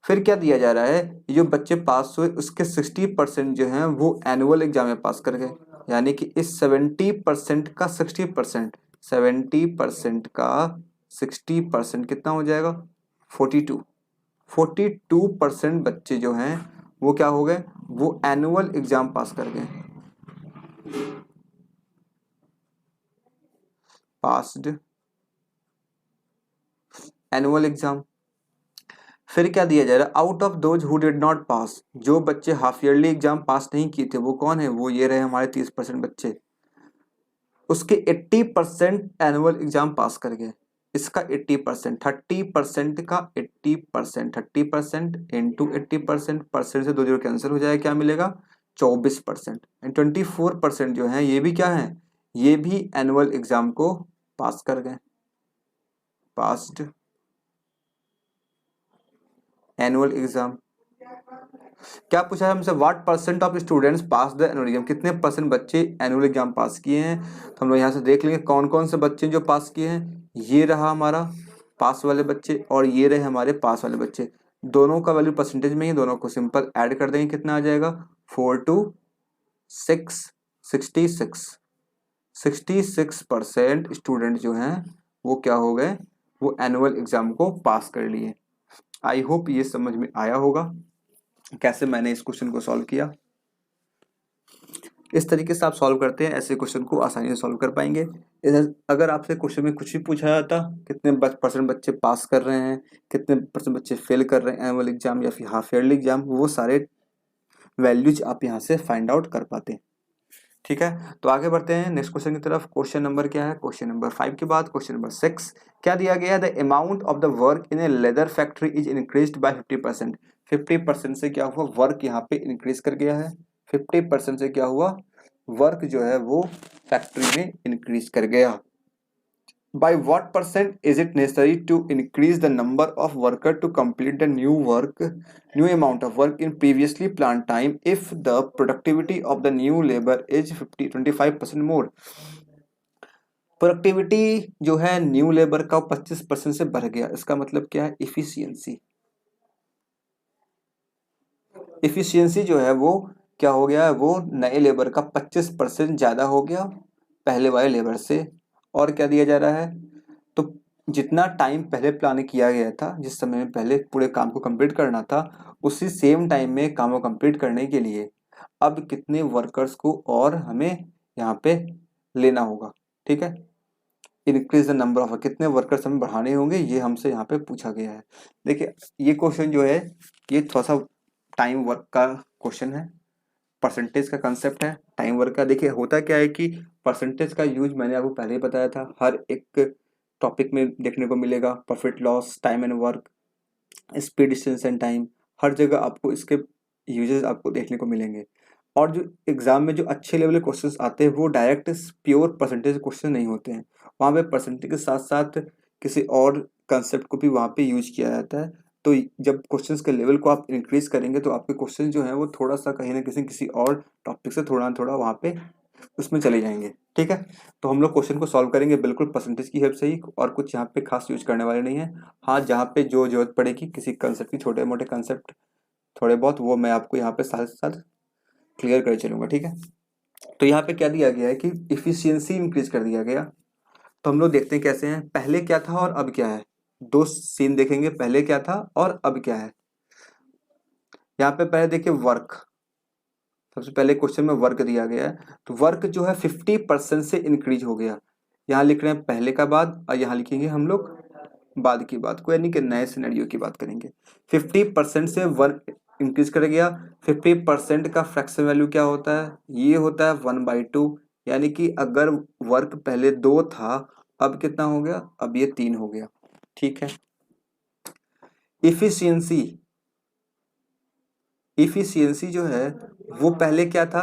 फिर क्या दिया जा रहा है, ये जो बच्चे पास हुए उसके 60% जो हैं वो एनुअल एग्जाम में पास कर गए। यानी कि इस 70% का 60%, 70% का 60% कितना हो जाएगा, 42, 42% बच्चे जो हैं वो क्या हो गए, वो एनुअल एग्जाम पास कर गए, पास्ड एनुअल एग्जाम। फिर क्या दिया जा रहा है, out of those who did not pass, जो बच्चे हाफ ईयरली एग्जाम पास नहीं किए थे वो कौन है, वो ये रहे हमारे 30% बच्चे, उसके 80% एनुअल एग्जाम पास कर गए। इसका 80%, 30% का 80%, 30% इंटू 80%, परसेंट से 2 जीरो कैंसिल हो जाएगा, क्या मिलेगा, 24%। एंड 24% जो है ये भी क्या है, ये भी एनुअल एग्जाम को पास कर गए, पास्ड एनुअल एग्जाम। क्या पूछा है हमसे, what percent of students pass the annual exam, कितने परसेंट बच्चे एनुअल एग्जाम पास किए हैं। तो हम लोग यहाँ से देख लेंगे कौन कौन से बच्चे जो पास किए हैं। ये रहा हमारा पास वाले बच्चे और ये रहे हमारे पास वाले बच्चे, दोनों का वैल्यू परसेंटेज में ही, दोनों को सिंपल ऐड कर देंगे, कितना आ जाएगा, 4 2 6, 66, 66% स्टूडेंट जो हैं वो क्या हो गए, वो एनुअल एग्जाम को पास कर लिए। आई होप ये समझ में आया होगा कैसे मैंने इस क्वेश्चन को सॉल्व किया। इस तरीके से आप सॉल्व करते हैं, ऐसे क्वेश्चन को आसानी से सॉल्व कर पाएंगे। इधर अगर आपसे क्वेश्चन में कुछ भी पूछा जाता, कितने परसेंट बच्चे पास कर रहे हैं, कितने परसेंट बच्चे फेल कर रहे हैं एनुअल एग्जाम या फिर हाफ ईयरली एग्जाम, वो सारे वैल्यूज आप यहाँ से फाइंड आउट कर पाते हैं। ठीक है, तो आगे बढ़ते हैं नेक्स्ट क्वेश्चन की तरफ। क्वेश्चन नंबर क्या है, क्वेश्चन नंबर 5 के बाद क्वेश्चन नंबर 6 क्या दिया गया है, the amount of the work in A leather factory is increased by 50%। 50% से क्या हुआ, वर्क यहाँ पे इंक्रीज कर गया है। 50% से क्या हुआ, वर्क जो है वो फैक्ट्री में इंक्रीज कर गया। By what percent is it necessary to increase the number of worker to complete the new amount of work in previously planned time if the productivity of the new labor is 25% more? Productivity जो है न्यू लेबर का 25% से बढ़ गया, इसका मतलब क्या है, इफिशियंसी। इफिशियंसी जो है वो क्या हो गया है, वो नए लेबर का 25% ज्यादा हो गया पहले वाले लेबर से। और क्या दिया जा रहा है, तो जितना टाइम पहले प्लान किया गया था, जिस समय में पहले पूरे काम को कंप्लीट करना था, उसी सेम टाइम में काम को कंप्लीट करने के लिए अब कितने वर्कर्स को और हमें यहाँ पे लेना होगा। ठीक है, इंक्रीज द नंबर ऑफ, कितने वर्कर्स हमें बढ़ाने होंगे, ये हमसे यहाँ पे पूछा गया है। देखिए ये क्वेश्चन जो है ये थोड़ा सा टाइम वर्क का क्वेश्चन है, परसेंटेज का कंसेप्ट है टाइम वर्क का। देखिए होता क्या है कि परसेंटेज का यूज मैंने आपको पहले ही बताया था, हर एक टॉपिक में देखने को मिलेगा। Profit loss, time and work, speed, distance and time, हर जगह आपको इसके यूजेस आपको देखने को मिलेंगे। और जो एग्जाम में जो अच्छे लेवल के क्वेश्चंस आते हैं वो डायरेक्ट प्योर परसेंटेज क्वेश्चन नहीं होते हैं, वहाँ पे परसेंटेज के साथ साथ किसी और कंसेप्ट को भी वहाँ पे यूज किया जाता है। तो जब क्वेश्चंस के लेवल को आप इंक्रीज करेंगे तो आपके क्वेश्चन जो है वो थोड़ा सा कहीं ना किसी और टॉपिक से थोड़ा ना थोड़ा वहाँ पे उसमें चले जाएंगे। ठीक है, तो हम लोग क्वेश्चन को सॉल्व करेंगे बिल्कुल परसेंटेज की हेल्प से ही, और कुछ यहाँ पे खास यूज करने वाले नहीं है। हाँ, जहाँ पे जो जरूरत पड़ेगी किसी कंसेप्ट की, छोटे मोटे कंसेप्ट थोड़े बहुत, वो मैं आपको यहाँ पे साथ साथ क्लियर कर चलूंगा। ठीक है, तो यहाँ पे क्या दिया गया है कि इफिशियंसी इंक्रीज कर दिया गया। तो हम लोग देखते हैं कैसे हैं, पहले क्या था और अब क्या है। दो सीन देखेंगे, पहले क्या था और अब क्या है। यहाँ पे पहले देखिए वर्क, सबसे पहले क्वेश्चन में वर्क दिया गया है, तो वर्क जो है 50% से इंक्रीज हो गया। यहाँ लिख रहे हैं पहले का बाद, और यहाँ लिखेंगे हम लोग बाद की बात को, यानी कि नए सिनेरियो की बात करेंगे। 50% से वर्क इंक्रीज कर गया। 50% का फ्रैक्शन वैल्यू क्या होता है, ये होता है 1/2। यानी कि अगर वर्क पहले 2 था, अब कितना हो गया, अब ये 3 हो गया। ठीक है, इफिशियंसी, इफिशियंसी जो है वो पहले क्या था,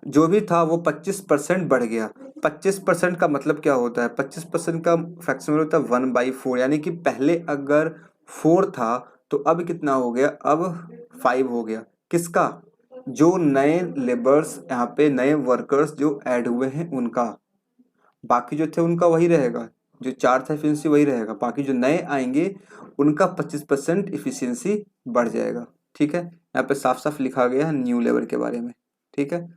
जो भी था वो 25% बढ़ गया। 25% का मतलब क्या होता है, 25% का फ्रैक्शन होता है 1/4, यानी कि पहले अगर 4 था तो अब कितना हो गया, अब 5 हो गया। किसका, जो नए लेबर्स यहाँ पे नए वर्कर्स जो ऐड हुए हैं उनका। बाकी जो थे उनका वही रहेगा, जो 4 था इफिशियंसी वही रहेगा, बाकी जो नए आएंगे उनका 25% इफिशियंसी बढ़ जाएगा। ठीक है, यहाँ पे साफ साफ लिखा गया है न्यू लेबर के बारे में। ठीक है,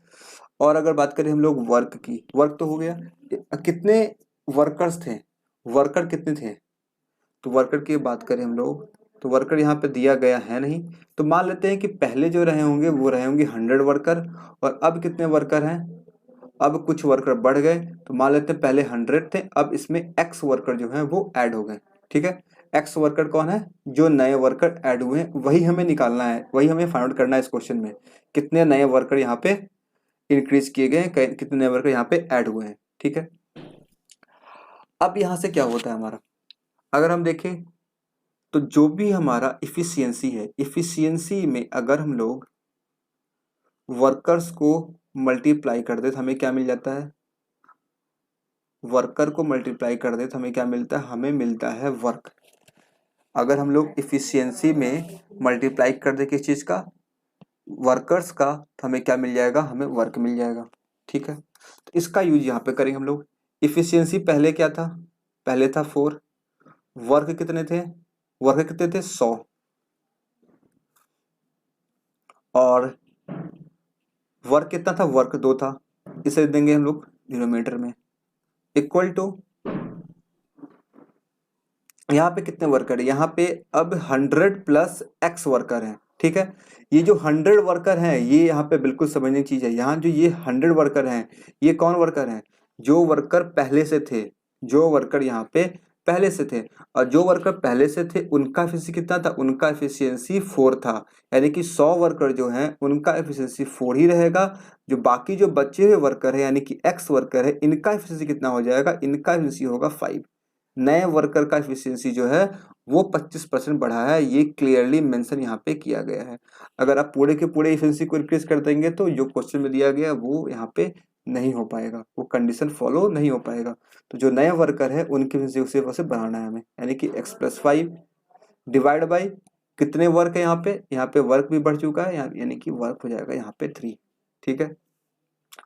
और अगर बात करें हम लोग वर्क की, वर्क तो हो गया, कितने वर्कर्स थे, वर्कर कितने थे, तो वर्कर की बात करें हम लोग, तो वर्कर यहाँ पे दिया गया है नहीं। तो मान लेते हैं कि पहले जो रहे होंगे वो रहे होंगे 100 वर्कर, और अब कितने वर्कर हैं, अब कुछ वर्कर बढ़ गए, तो मान लेते हैं पहले 100 थे, अब इसमें एक्स वर्कर जो है वो ऐड हो गए। ठीक है, एक्स वर्कर कौन है, जो नए वर्कर ऐड हुए हैं, वही हमें निकालना है, वही हमें फाइंड आउट करना है इस क्वेश्चन में, कितने नए वर्कर यहाँ पे इंक्रीज किए गए, कितने नए वर्कर यहाँ पे ऐड हुए हैं। ठीक है, अब यहाँ से क्या होता है हमारा, अगर हम देखें तो जो भी हमारा इफिशियंसी है, इफिशियंसी में अगर हम लोग वर्कर्स को मल्टीप्लाई कर दे तो हमें क्या मिल जाता है, वर्कर को मल्टीप्लाई कर दे तो हमें क्या मिलता है, हमें मिलता है वर्क। अगर हम लोग इफिशियंसी में मल्टीप्लाई कर दे किस चीज का, वर्कर्स का, तो हमें क्या मिल जाएगा, हमें वर्क मिल जाएगा। ठीक है, तो इसका यूज यहाँ पे करेंगे हम लोग। इफिशियंसी पहले क्या था, पहले था 4, वर्क कितने थे, वर्क कितने थे 100, और वर्क कितना था, वर्क 2 था, इसे देंगे हम लोग डिनोमिनेटर में, इक्वल टू यहाँ पे कितने वर्कर है, यहाँ पे अब 100 प्लस एक्स वर्कर हैं। ठीक है, ये जो 100 वर्कर हैं, ये यहाँ पे बिल्कुल समझने की चीज है, यहाँ जो ये 100 वर्कर हैं, ये कौन वर्कर हैं, जो वर्कर पहले से थे, जो वर्कर यहाँ पे पहले से थे, और जो वर्कर पहले से थे उनका एफिशिएंसी कितना था, उनका एफिशिएंसी 4 था। यानी कि 100 वर्कर जो हैं उनका एफिशिएंसी 4 ही रहेगा। जो बाकी जो बचे हुए वर्कर है यानी कि एक्स वर्कर है, इनका एफिशिएंसी कितना हो जाएगा, इनका एफिशिएंसी होगा 5। नए वर्कर का एफिशिएंसी जो है वो 25% बढ़ा है, ये क्लियरली मेंशन यहाँ पे किया गया है। अगर आप पूरे के पूरे एफिशिएंसी को इंक्रीज कर देंगे तो जो क्वेश्चन में दिया गया है वो यहाँ पे नहीं हो पाएगा, वो कंडीशन फॉलो नहीं हो पाएगा। तो जो नए वर्कर है उनकी एफिशिएंसी उसी वजह से बढ़ाना है हमें, यानी कि x+5 डिवाइड बाई कितने वर्क है यहाँ पे वर्क भी बढ़ चुका है, यानी कि वर्क हो जाएगा यहाँ पे 3। ठीक है,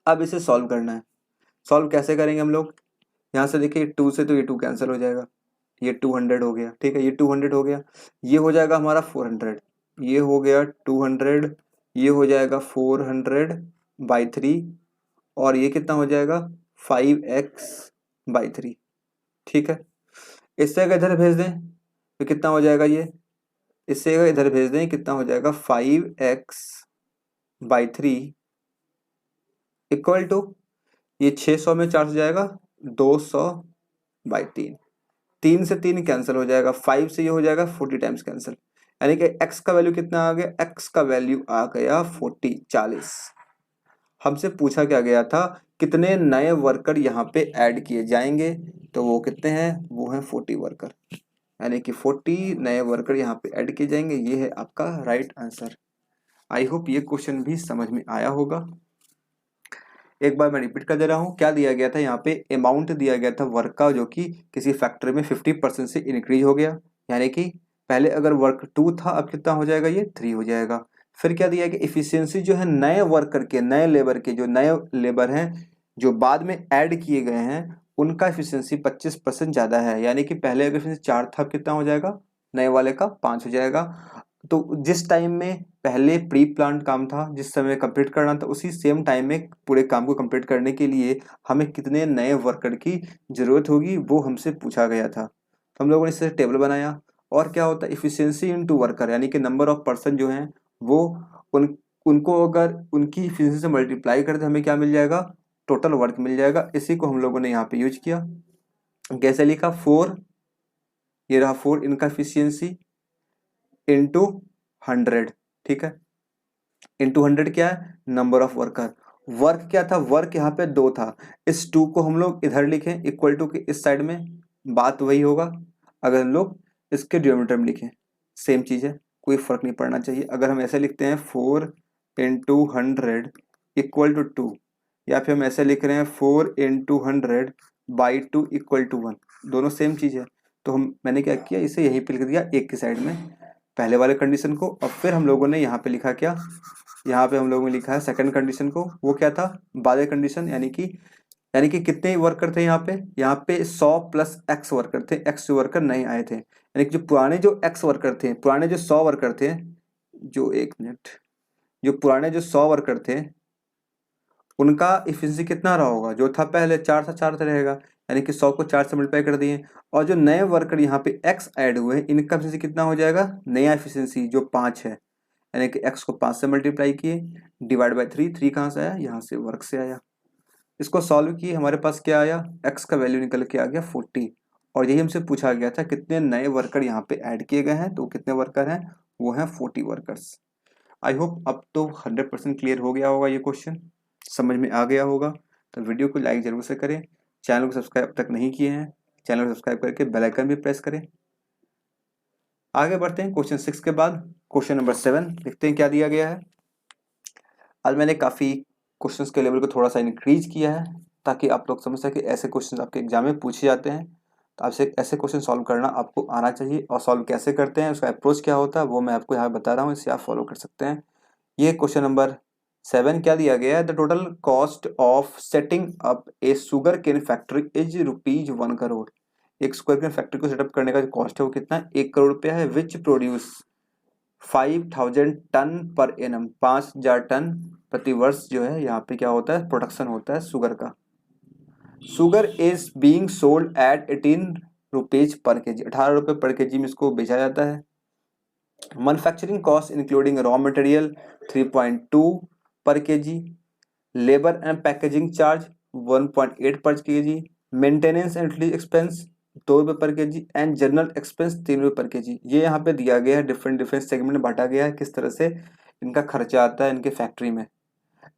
अब इसे सॉल्व करना है। सॉल्व कैसे करेंगे हम लोग, यहाँ से देखिए 2 से तो ये 2 कैंसिल हो जाएगा, ये 200 हो गया। ठीक है, ये 200 हो गया, ये हो जाएगा हमारा 400, ये हो गया 200, ये हो जाएगा 400/3, और ये कितना हो जाएगा 5x/3। ठीक है, इससे अगर इधर भेज दें तो कितना हो जाएगा, ये इससे अगर इधर भेज दें कितना हो जाएगा 5x/3 इक्वल टू, ये 600 में 4 से जाएगा 200/3, 3 से 3 कैंसिल हो जाएगा, 5 से ये हो जाएगा 40 टाइम्स कैंसिल, यानी कि x का वैल्यू कितना आ गया, x का वैल्यू आ गया 40। हमसे पूछा क्या गया था, कितने नए वर्कर यहाँ पे ऐड किए जाएंगे, तो वो कितने हैं, वो हैं 40 वर्कर, यानी कि 40 नए वर्कर यहाँ पे ऐड किए जाएंगे। ये है आपका राइट आंसर। आई होप ये क्वेश्चन भी समझ में आया होगा। एक बार मैं रिपीट कर दे रहा हूँ, क्या दिया गया था यहाँ पे, अमाउंट दिया गया था वर्क का जो कि किसी फैक्ट्री में 50% से इंक्रीज हो गया, यानी कि पहले अगर वर्क 2 था अब कितना हो जाएगा, ये 3 हो जाएगा। फिर क्या दिया गया, इफिशियंसी जो है नए वर्कर के, नए लेबर के, जो नए लेबर हैं जो बाद में ऐड किए गए हैं उनका एफिशिएंसी 25% ज़्यादा है, यानी कि पहले अगर एफिशिएंसी 4 था अब कितना हो जाएगा, नए वाले का 5 हो जाएगा। तो जिस टाइम में पहले प्री प्लान काम था, जिस समय कंप्लीट करना था, उसी सेम टाइम में पूरे काम को कंप्लीट करने के लिए हमें कितने नए वर्कर की ज़रूरत होगी वो हमसे पूछा गया था। तो हम लोगों ने इससे टेबल बनाया, और क्या होता है इफिशियंसी इनटू वर्कर, यानी कि नंबर ऑफ पर्सन जो हैं वो उनको अगर उनकी इफिशियंसी से मल्टीप्लाई करते हमें क्या मिल जाएगा, टोटल वर्क मिल जाएगा। इसी को हम लोगों ने यहाँ पे यूज किया, कैसे लिखा, 4, ये रहा 4 इनका इफिशियंसी इंटू 100। ठीक है, इंटू 100 क्या है, नंबर ऑफ वर्कर। वर्क क्या था, वर्क यहाँ पे 2 था, इस 2 को हम लोग इधर लिखें इक्वल टू के इस साइड में, बात वही होगा। अगर हम लोग इसके डिनोमिनेटर में लिखें सेम चीज़ है, कोई फर्क नहीं पड़ना चाहिए। अगर हम ऐसे लिखते हैं 4 इंटू 100 इक्वल टू 2, या फिर हम ऐसे लिख रहे हैं 4 इंटू 100/2 इक्वल टू 1, दोनों सेम चीज़ है। तो मैंने क्या किया, इसे यहीं पे लिख दिया एक की साइड में, पहले वाले कंडीशन को, और फिर हम लोगों ने यहाँ पे लिखा क्या, यहाँ पे हम लोगों ने लिखा है सेकंड कंडीशन को, वो क्या था, बादल कंडीशन, यानी कि कितने वर्कर थे यहाँ पे 100 प्लस एक्स वर्कर थे, एक्स वर्कर नहीं आए थे, यानी कि जो पुराने जो एक्स वर्कर थे, पुराने जो 100 वर्कर थे, जो एक मिनट, जो पुराने जो 100 वर्कर थे उनका इफिशिएंसी कितना रहा होगा, जो था पहले 4 से 4 से रहेगा, यानी कि 100 को 4 से मल्टीप्लाई कर दिए, और जो नए वर्कर यहाँ पे एक्स ऐड हुए हैं इनका इफिशिएंसी कितना हो जाएगा, नया इफिशिएंसी जो 5 है, यानी कि एक्स को 5 से मल्टीप्लाई किए डिवाइड बाई 3, 3 कहाँ से आया, यहाँ से वर्क से आया। इसको सॉल्व किए, हमारे पास क्या आया, एक्स का वैल्यू निकल के आ गया 40, और यही हमसे पूछा गया था कितने नए वर्कर यहाँ पे ऐड किए गए हैं, तो कितने वर्कर हैं, वो हैं 40 वर्कर्स। आई होप अब तो 100% क्लियर हो गया होगा, ये क्वेश्चन समझ में आ गया होगा। तो वीडियो को लाइक जरूर से करें, चैनल को सब्सक्राइब तक नहीं किए हैं चैनल को सब्सक्राइब करके बेल आइकन भी प्रेस करें। आगे बढ़ते हैं क्वेश्चन 6 के बाद, क्वेश्चन नंबर 7 देखते हैं क्या दिया गया है। आज मैंने काफ़ी क्वेश्चंस के लेवल को थोड़ा सा इंक्रीज किया है ताकि आप लोग समझ सके ऐसे क्वेश्चंस आपके एग्जाम में पूछे जाते हैं, तो आपसे ऐसे क्वेश्चन सॉल्व करना आपको आना चाहिए, और सॉल्व कैसे करते हैं उसका अप्रोच क्या होता है वो मैं आपको यहाँ बता रहा हूँ, इससे आप फॉलो कर सकते हैं। ये क्वेश्चन नंबर 7 क्या दिया गया है, the total cost of setting up a sugar cane factory is ₹1 crore. एक शुगर केन फैक्ट्री को सेटअप करने का जो कॉस्ट है वो कितना है, 1 करोड़ रुपया है, which produce 5000 ton per annum, 5000 ton प्रति वर्ष जो है यहाँ पे क्या होता है, प्रोडक्शन होता है शुगर का। Sugar is being sold at 18 rupees per KG, 18 रुपये पर केजी में इसको बेचा जाता है। Manufacturing cost including raw material 3.2 पर KG, labour and packaging charge 1.8 पर केजी, मेंटेनेंस एंड एक्सपेंस ₹2 पर केजी एंड जनरल एक्सपेंस ₹3 पर केजी। ये यहाँ पे दिया गया है, डिफरेंट डिफरेंट सेगमेंट में बांटा गया है किस तरह से इनका खर्चा आता है इनके फैक्ट्री में।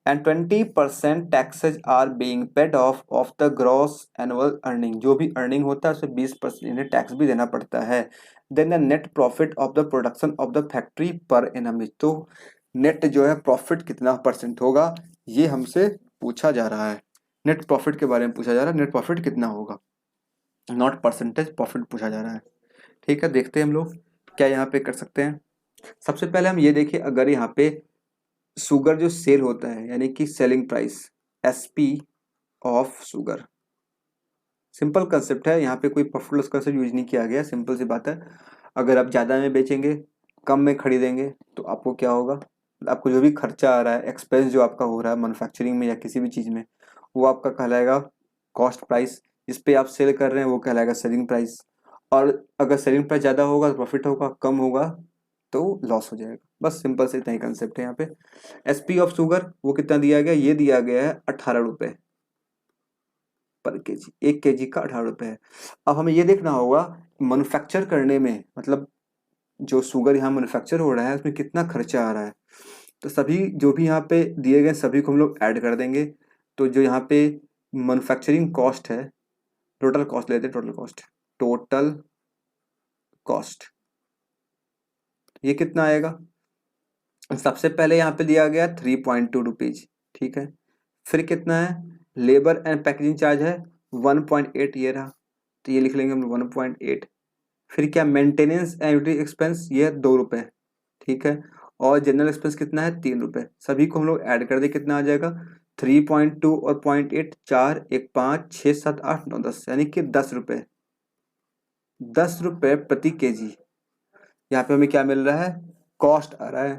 And 20% taxes are being paid of the gross annual earning, जो भी अर्निंग होता है उसमें 20% इन्हें टैक्स भी देना पड़ता है। Then the net profit of the production of the factory per annum, तो नेट जो है प्रॉफिट कितना परसेंट होगा ये हमसे पूछा जा रहा है। नेट प्रॉफिट के बारे में पूछा जा रहा है, नेट प्रॉफिट कितना होगा, नॉट परसेंटेज प्रॉफिट पूछा जा रहा है। ठीक है, देखते हैं हम लोग क्या यहाँ पे कर सकते हैं। सबसे पहले हम ये देखिए, अगर यहाँ पे शुगर जो सेल होता है यानी कि selling price SP of sugar, simple concept है, यहाँ पे कोई प्रॉफिट लॉस कंसेप्ट यूज नहीं किया गया, सिंपल सी बात है। अगर आप ज़्यादा में बेचेंगे, कम में खरीदेंगे, तो आपको क्या होगा, आपको जो भी खर्चा आ रहा है, एक्सपेंस जो आपका हो रहा है मैन्युफैक्चरिंग में या किसी भी चीज़ में, वो आपका कहलाएगा कॉस्ट प्राइस। जिस पे आप सेल कर रहे हैं वो कहलाएगा सेलिंग प्राइस। और अगर सेलिंग प्राइस ज़्यादा होगा तो प्रॉफिट होगा, कम होगा तो लॉस हो जाएगा। बस सिंपल से इतना ही कंसेप्ट है यहाँ पे। एसपी ऑफ शुगर वो कितना दिया गया, ये दिया गया है 18 रुपये पर केजी, 1 केजी का 18 रुपये है। अब हमें ये देखना होगा मैन्युफैक्चर करने में, मतलब जो शुगर यहाँ मैन्युफैक्चर हो रहा है उसमें कितना खर्चा आ रहा है। तो सभी जो भी यहाँ पे दिए गए सभी को हम लोग ऐड कर देंगे। तो जो यहाँ पे मैन्युफैक्चरिंग कॉस्ट है, टोटल कॉस्ट लेते हैं, टोटल कॉस्ट ये कितना आएगा। सबसे पहले यहाँ पे दिया गया 3.2 रुपीज, ठीक है। फिर कितना है, लेबर एंड पैकेजिंग चार्ज है 1.8, ये रहा, तो ये लिख लेंगे हम 1.8। फिर क्या, मेंटेनेंस एंड यूटिलिटी एक्सपेंस ये है 2 रुपये, ठीक है। और जनरल एक्सपेंस कितना है 3 रुपये। सभी को हम लोग ऐड कर दे, कितना आ जाएगा 3.2 और 0.8, 4 1 5 6 7 8 9 10, यानी कि 10 रुपये, 10 रुपये प्रति केजी। यहाँ पे हमें क्या मिल रहा है, कॉस्ट आ रहा है।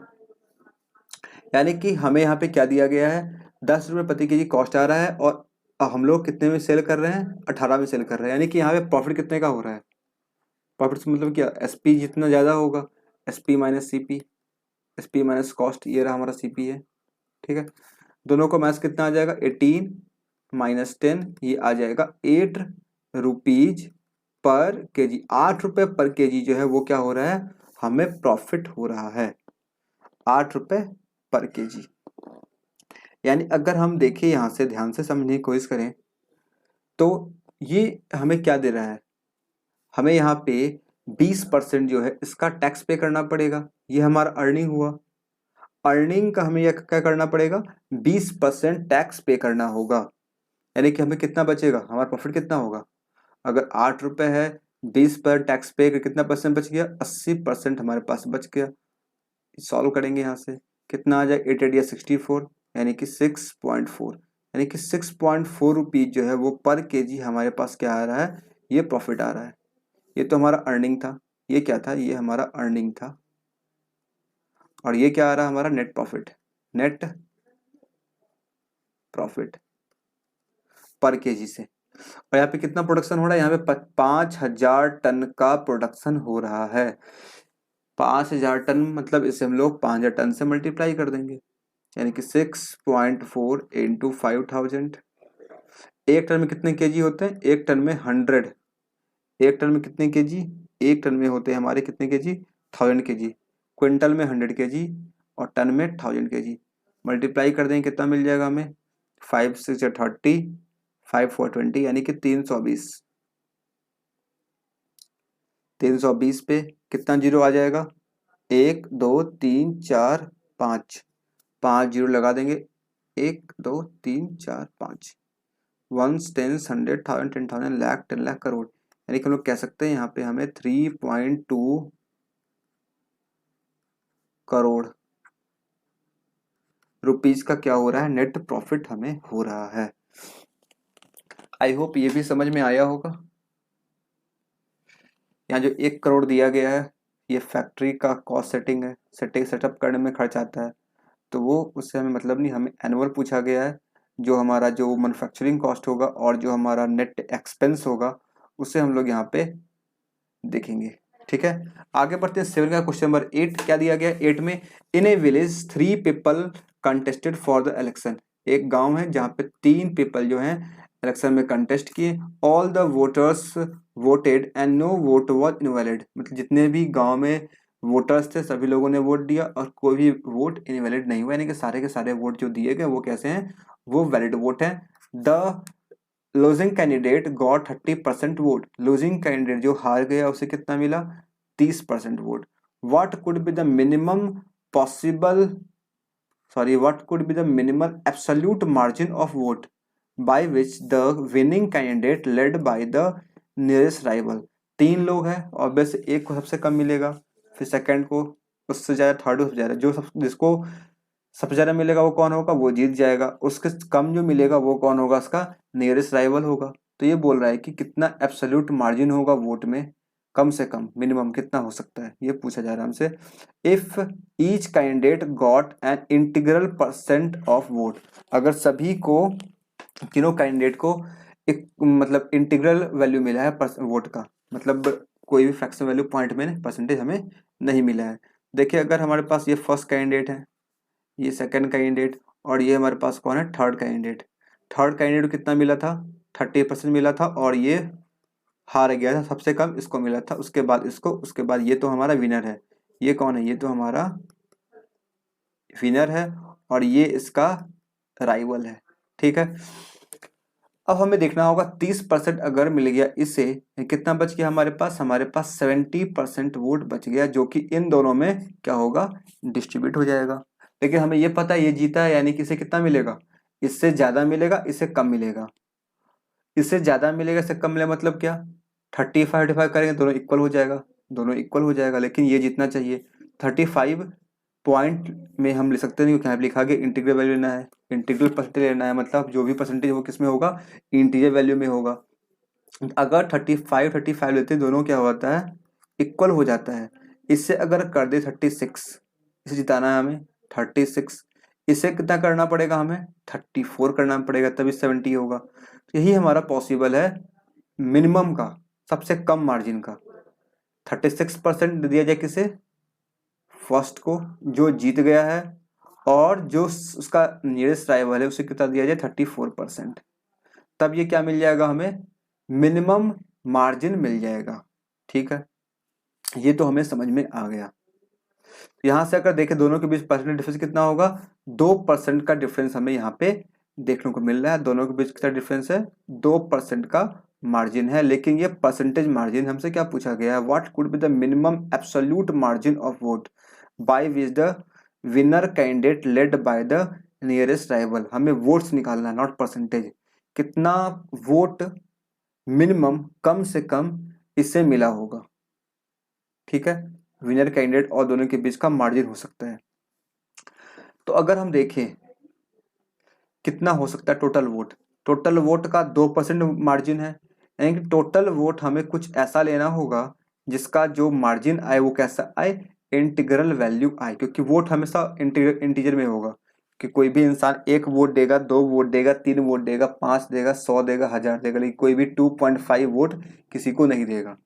यानी कि हमें यहाँ पे क्या दिया गया है, 10 रुपये प्रति केजी कॉस्ट आ रहा है। और हम लोग कितने में सेल कर रहे हैं, 18 में सेल कर रहे हैं। यानी कि यहाँ पे प्रॉफिट कितने का हो रहा है, प्रॉफिट मतलब क्या, एसपी जितना ज़्यादा होगा, SP minus CP, SP minus cost, ये रहा हमारा सीपी है, ठीक है। दोनों को माइनस कितना आ जाएगा, 18 माइनस 10, ये आ जाएगा 8 रुपीज पर केजी। 8 रुपये पर केजी जो है वो क्या हो रहा है, हमें प्रॉफिट हो रहा है 8 रुपये पर केजी। यानी अगर हम देखें यहाँ से ध्यान से समझने की कोशिश करें तो ये हमें क्या दे रहा है, हमें यहाँ पे 20% जो है इसका टैक्स पे करना पड़ेगा। ये हमारा अर्निंग हुआ, अर्निंग का हमें यह क्या करना पड़ेगा, 20% टैक्स पे करना होगा। यानी कि हमें कितना बचेगा, हमारा प्रॉफिट कितना होगा, अगर 8 रुपये है 20 पर टैक्स पे कितना परसेंट बच गया, 80% हमारे पास बच गया। सॉल्व करेंगे यहाँ से कितना आ जाए, 8 8 या 64, यानी कि 6.4, यानी कि 6.4 रुपीज जो है वो पर केजी हमारे पास क्या आ रहा है, ये प्रॉफिट आ रहा है। ये तो हमारा अर्निंग था, ये क्या था, ये हमारा अर्निंग था। और ये क्या आ रहा है, हमारा नेट प्रॉफिट, नेट प्रॉफिट पर केजी से। और यहाँ पे कितना प्रोडक्शन हो रहा है, यहाँ पे 5000 टन का प्रोडक्शन हो रहा है। 5000 टन मतलब इसे हम लोग 5000 टन से मल्टीप्लाई कर देंगे, यानी कि 6.4 इंटू 5000। एक टन में कितने केजी होते हैं, एक टन में 100, एक टन में कितने केजी, एक टन में होते हैं हमारे कितने केजी, 1000 केजी। क्विंटल में 100 केजी और टन में 1000 केजी। मल्टीप्लाई कर देंगे कितना मिल जाएगा हमें, 5 6 30, 5 4 20, यानी कि 320। 320 पे कितना जीरो आ जाएगा, 1 2 3 4 5, 5 जीरो लगा देंगे, 1 2 3 4 5, 1 10 100 1000 10,000 लाख 10 लाख करोड़। यानी कि हम लोग कह सकते हैं यहाँ पे हमें 3.2 करोड़ रुपीज का क्या हो रहा है, नेट प्रॉफिट हमें हो रहा है। आई होप ये भी समझ में आया होगा। यहाँ जो 1 करोड़ दिया गया है ये फैक्ट्री का कॉस्ट सेटिंग है, सेटअप करने में खर्च आता है, तो वो उससे हमें मतलब नहीं, हमें एनुअल पूछा गया है। जो हमारा जो मैन्युफैक्चरिंग कॉस्ट होगा और जो हमारा नेट एक्सपेंस होगा उसे हम लोग यहाँ पे देखेंगे, ठीक है। आगे बढ़ते हैं 7 का क्वेश्चन नंबर 8 क्या दिया गया, 8 में in a village 3 people contested for the election. एक गांव है जहाँ पे 3 पीपल जो हैं इलेक्शन में कंटेस्ट किए, all the voters voted and no vote was invalid, मतलब जितने भी गांव में वोटर्स थे सभी लोगों ने वोट दिया और कोई भी वोट इनवैलिड नहीं हुआ, यानी कि सारे के सारे वोट जो दिए गए वो कैसे हैं, वो वैलिड वोट हैं। The losing candidate got 30% vote, losing candidate जो हार गया उसे कितना मिला, 30% vote. What could be the minimum possible what could be the minimal absolute margin of vote by which the winning candidate led by the nearest rival? तीन लोग हैं, ऑब्वियस एक को सबसे कम मिलेगा, फिर सेकंड को उससे ज़्यादा, थर्ड को सबसे ज़्यादा, जिसको सबसे ज़्यादा मिलेगा वो कौन होगा, वो जीत जाएगा। उसके कम जो मिलेगा वो कौन होगा, उसका नियरेस्ट राइवल होगा। तो ये बोल रहा है कि कितना एब्सोल्यूट मार्जिन होगा वोट में, कम से कम मिनिमम कितना हो सकता है, ये पूछा जा रहा है हमसे। If each candidate got an integral percent of vote, अगर सभी को, तीनों कैंडिडेट को एक मतलब इंटीग्रल वैल्यू मिला है वोट का, मतलब कोई भी फ्रैक्शन वैल्यू पॉइंट में परसेंटेज हमें नहीं मिला है। देखिए अगर हमारे पास ये फर्स्ट कैंडिडेट है, ये सेकंड कैंडिडेट, और ये हमारे पास कौन है, थर्ड कैंडिडेट। थर्ड कैंडिडेट को कितना मिला था, 30% मिला था, और ये हार गया था, सबसे कम इसको मिला था, उसके बाद इसको, उसके बाद ये तो हमारा विनर है। ये कौन है, ये तो हमारा विनर है और ये इसका राइवल है। ठीक है, अब हमें देखना होगा 30% अगर मिल गया इसे, कितना बच गया हमारे पास, हमारे पास 70% वोट बच गया, जो कि इन दोनों में क्या होगा, डिस्ट्रीब्यूट हो जाएगा। लेकिन हमें ये पता है ये जीता है, यानी कि इसे कितना मिलेगा, इससे ज्यादा मिलेगा, इससे कम मिलेगा। इससे ज्यादा मिलेगा, इससे कम मिलेगा, मतलब क्या, 35 करेंगे दोनों इक्वल हो जाएगा, दोनों इक्वल हो जाएगा, लेकिन ये जीतना चाहिए। 35 पॉइंट में हम लिख सकते नहीं, यहाँ पे लिखा गया इंटीग्रल वैल्यू लेना है, इंटीग्रल परसेंटेज लेना है, मतलब जो भी परसेंटेज वो किस में होगा, इंटीजर वैल्यू में होगा। अगर 35 लेते हैं दोनों क्या होता है, इक्वल हो जाता है। इससे अगर कर दे 36, इसे जिताना है हमें 36, इसे कितना करना पड़ेगा हमें, 34 करना पड़ेगा, तभी 70 होगा। यही हमारा पॉसिबल है मिनिमम का, सबसे कम मार्जिन का। 36% दिया जाए किसे, फर्स्ट को जो जीत गया है, और जो उसका नियरेस्ट राइवल है उसे कितना दिया जाए, 34%। तब ये क्या मिल जाएगा हमें, मिनिमम मार्जिन मिल जाएगा। ठीक है, ये तो हमें समझ में आ गया। यहां से अगर देखें दोनों के बीच परसेंटेज डिफरेंस कितना होगा, 2% का डिफरेंस हमें यहाँ पे देखने को मिल रहा है। दोनों के बीच कितना डिफरेंस है, 2% का मार्जिन है। लेकिन ये परसेंटेज मार्जिन हमसे क्या पूछा गया है, what could be the minimum absolute margin of vote by which the winner candidate led by the nearest rival. हमें वोट्स निकालना है, नॉट परसेंटेज। कितना वोट मिनिमम, कम से कम इससे मिला होगा। ठीक है, विनर कैंडिडेट और दोनों के बीच का मार्जिन हो सकता है। तो अगर हम देखें कितना हो सकता है टोटल वोट, टोटल वोट का 2% मार्जिन है, यानी कि टोटल वोट हमें कुछ ऐसा लेना होगा जिसका जो मार्जिन आए वो कैसा आए, इंटीग्रल वैल्यू आए, क्योंकि वोट हमेशा इंटीजर में होगा। कि कोई भी इंसान 1 वोट देगा, 2 वोट देगा, 3 वोट देगा, 5 देगा, 100 देगा, 1000 देगा, लेकिन कोई भी 2.5 वोट किसी को नहीं देगा।